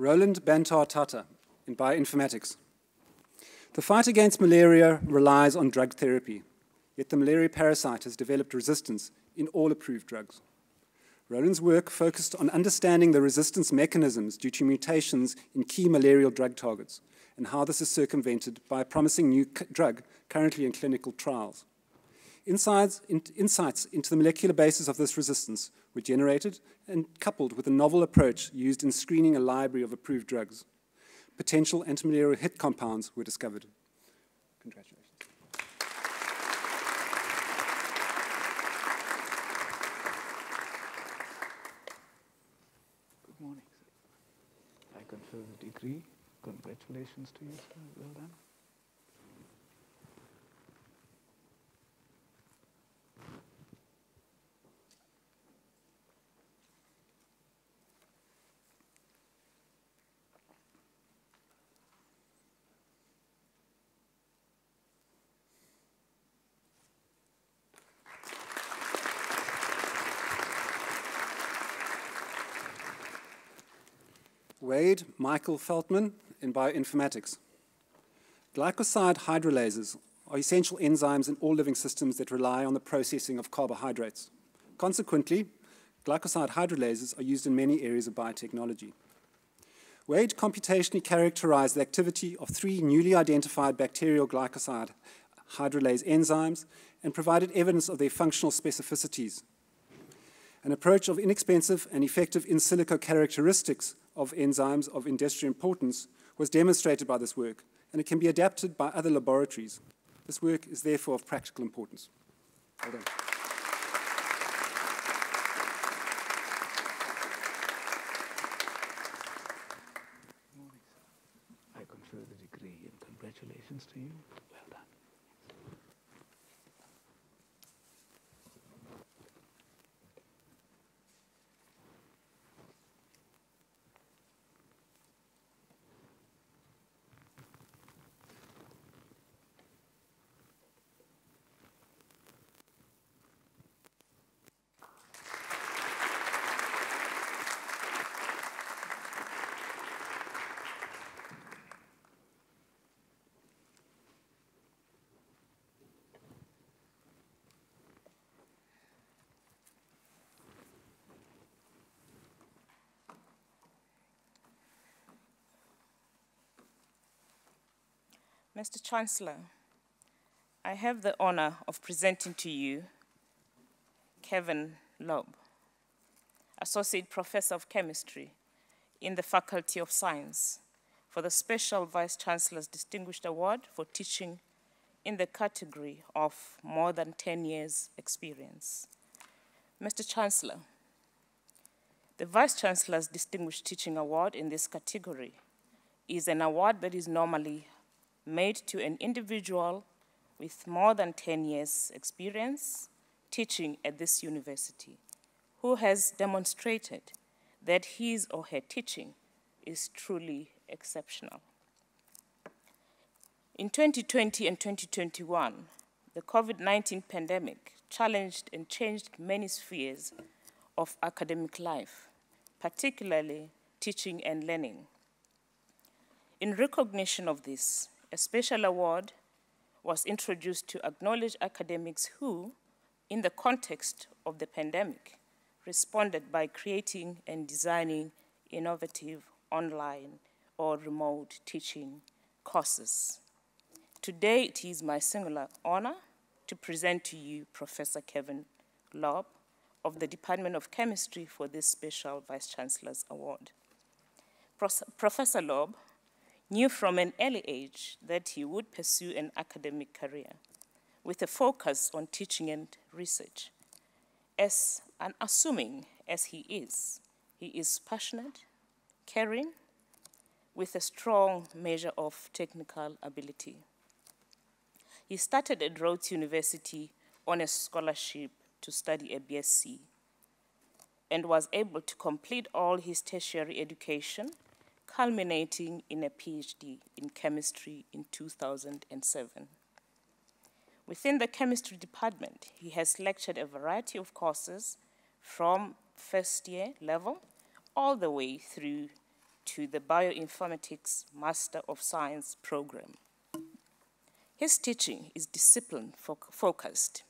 Roland Bantar Tata, in bioinformatics. The fight against malaria relies on drug therapy, yet the malaria parasite has developed resistance in all approved drugs. Roland's work focused on understanding the resistance mechanisms due to mutations in key malarial drug targets and how this is circumvented by a promising new drug currently in clinical trials. Insights into the molecular basis of this resistance were generated and coupled with a novel approach used in screening a library of approved drugs. Potential antimalarial hit compounds were discovered. Congratulations. Good morning, sir. I confer the degree. Congratulations to you, sir. Well done. Wade Michael Feltman, in bioinformatics. Glycoside hydrolases are essential enzymes in all living systems that rely on the processing of carbohydrates. Consequently, glycoside hydrolases are used in many areas of biotechnology. Wade computationally characterized the activity of 3 newly identified bacterial glycoside hydrolase enzymes and provided evidence of their functional specificities. An approach of inexpensive and effective in silico characteristics of enzymes of industrial importance was demonstrated by this work, and it can be adapted by other laboratories. This work is therefore of practical importance. Well done. Good morning, sir. I confer the degree, and congratulations to you. Well done. Mr. Chancellor, I have the honor of presenting to you Kevin Lobb, Associate Professor of Chemistry in the Faculty of Science, for the Special Vice-Chancellor's Distinguished Award for teaching in the category of more than 10 years experience. Mr. Chancellor, the Vice-Chancellor's Distinguished Teaching Award in this category is an award that is normally made to an individual with more than 10 years experience teaching at this university, who has demonstrated that his or her teaching is truly exceptional. In 2020 and 2021, the COVID-19 pandemic challenged and changed many spheres of academic life, particularly teaching and learning. In recognition of this, a special award was introduced to acknowledge academics who, in the context of the pandemic, responded by creating and designing innovative online or remote teaching courses. Today, it is my singular honor to present to you Professor Kevin Lobb of the Department of Chemistry for this special Vice-Chancellor's Award. Professor Lobb knew from an early age that he would pursue an academic career with a focus on teaching and research. As unassuming as he is passionate, caring, with a strong measure of technical ability. He started at Rhodes University on a scholarship to study a BSc and was able to complete all his tertiary education, culminating in a PhD in chemistry in 2007. Within the chemistry department, he has lectured a variety of courses from first year level all the way through to the Bioinformatics Master of Science program. His teaching is discipline-focused.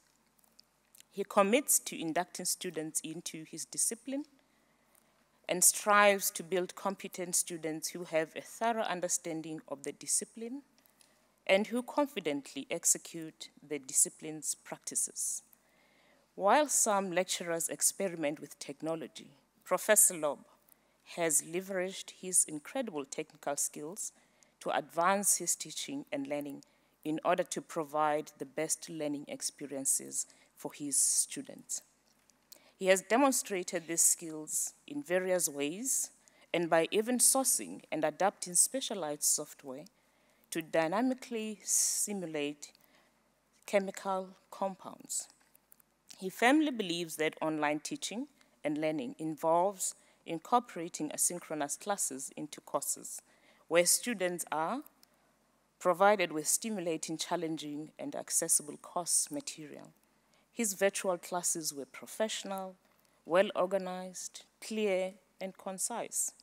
He commits to inducting students into his discipline and strives to build competent students who have a thorough understanding of the discipline and who confidently execute the discipline's practices. While some lecturers experiment with technology, Professor Lobb has leveraged his incredible technical skills to advance his teaching and learning in order to provide the best learning experiences for his students. He has demonstrated these skills in various ways and by even sourcing and adapting specialized software to dynamically simulate chemical compounds. He firmly believes that online teaching and learning involves incorporating asynchronous classes into courses, where students are provided with stimulating, challenging, and accessible course material. His virtual classes were professional, well-organized, clear, and concise.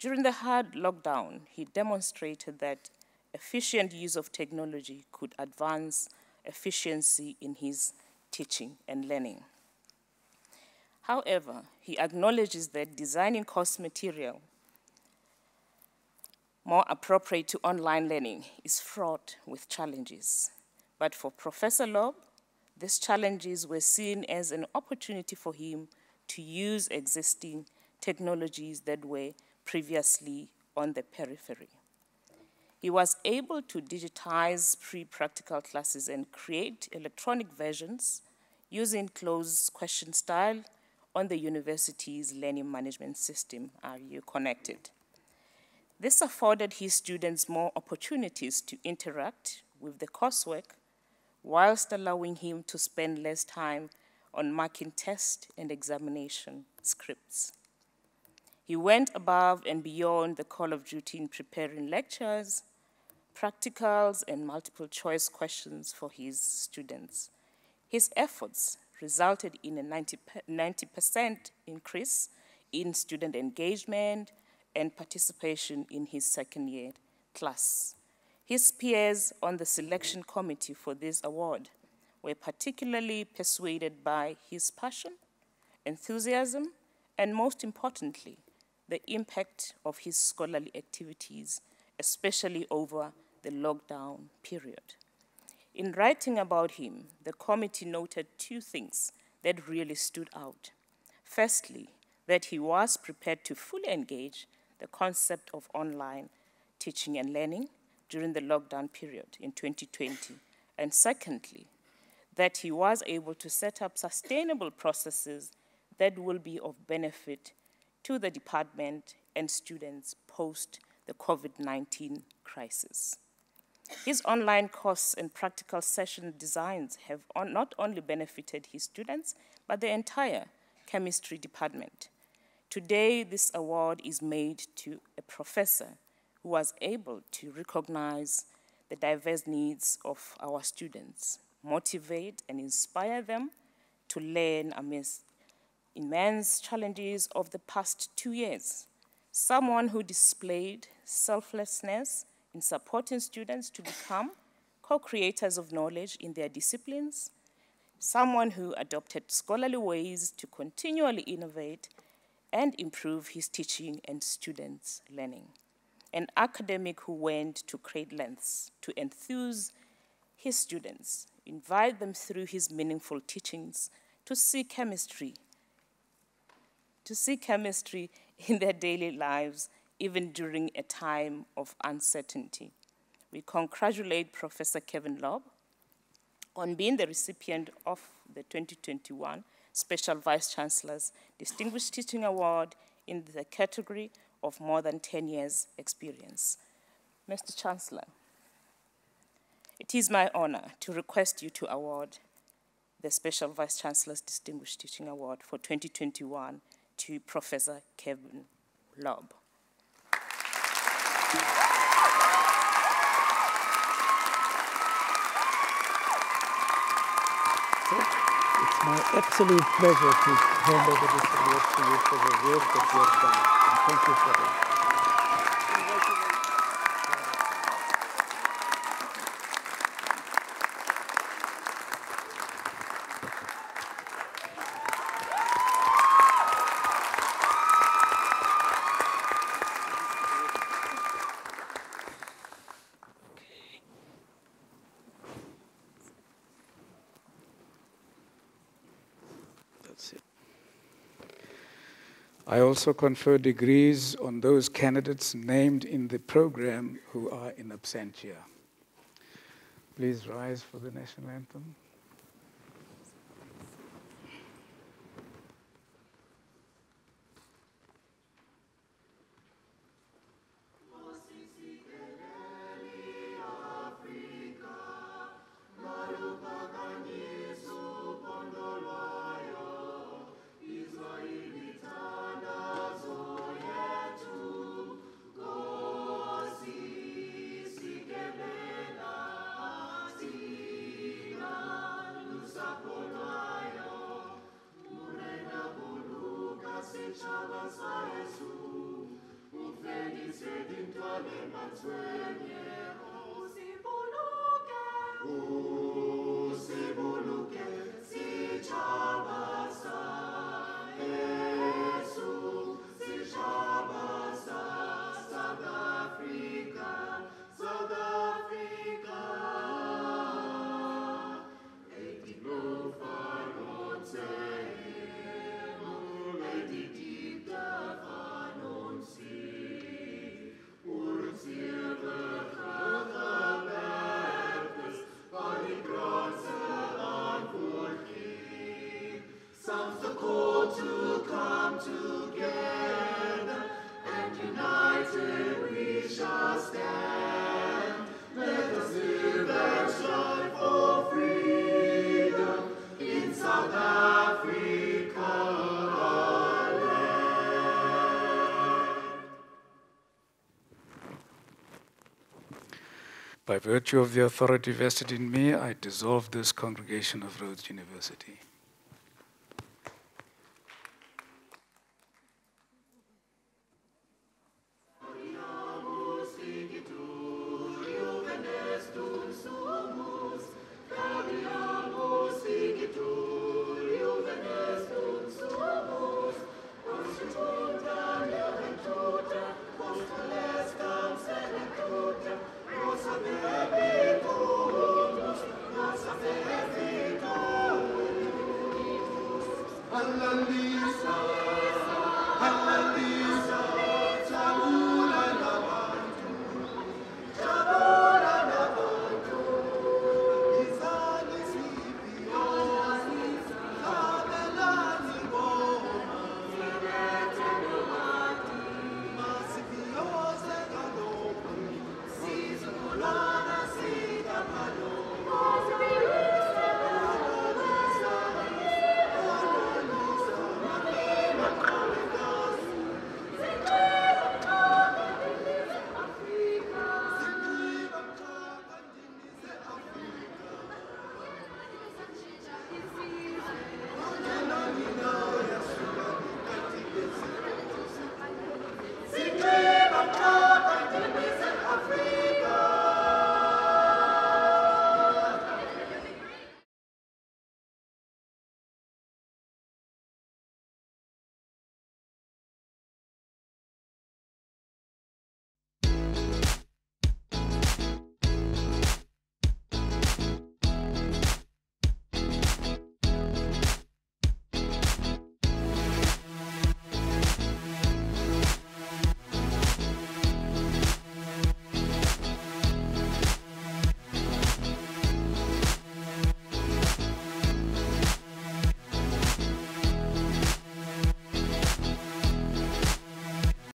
During the hard lockdown, he demonstrated that efficient use of technology could advance efficiency in his teaching and learning. However, he acknowledges that designing course material more appropriate to online learning is fraught with challenges. But for Professor Lobb, these challenges were seen as an opportunity for him to use existing technologies that were previously on the periphery. He was able to digitize pre-practical classes and create electronic versions using closed question style on the university's learning management system, Are Connected? This afforded his students more opportunities to interact with the coursework whilst allowing him to spend less time on marking test and examination scripts. He went above and beyond the call of duty in preparing lectures, practicals, and multiple choice questions for his students. His efforts resulted in a 90% increase in student engagement and participation in his second year class. His peers on the selection committee for this award were particularly persuaded by his passion, enthusiasm, and most importantly, the impact of his scholarly activities, especially over the lockdown period. In writing about him, the committee noted two things that really stood out. Firstly, that he was prepared to fully engage the concept of online teaching and learning during the lockdown period in 2020. And secondly, that he was able to set up sustainable processes that will be of benefit to the department and students post the COVID-19 crisis. His online course and practical session designs have not only benefited his students, but the entire chemistry department. Today, this award is made to a professor who was able to recognize the diverse needs of our students, motivate and inspire them to learn amidst immense challenges of the past 2 years. Someone who displayed selflessness in supporting students to become co-creators of knowledge in their disciplines, someone who adopted scholarly ways to continually innovate and improve his teaching and students' learning. An academic who went to great lengths to enthuse his students, invite them through his meaningful teachings to see chemistry in their daily lives, even during a time of uncertainty. We congratulate Professor Kevin Lobb on being the recipient of the 2021 Special Vice-Chancellor's Distinguished Teaching Award in the category of more than 10 years experience. Mr. Chancellor, it is my honor to request you to award the Special Vice-Chancellor's Distinguished Teaching Award for 2021 to Professor Kevin Lobb. It's my absolute pleasure to hand over this award to you for the work that you have done. And thank you for that. I also confer degrees on those candidates named in the program who are in absentia. Please rise for the National Anthem. By virtue of the authority vested in me, I dissolve this congregation of Rhodes University. Alla Lisa.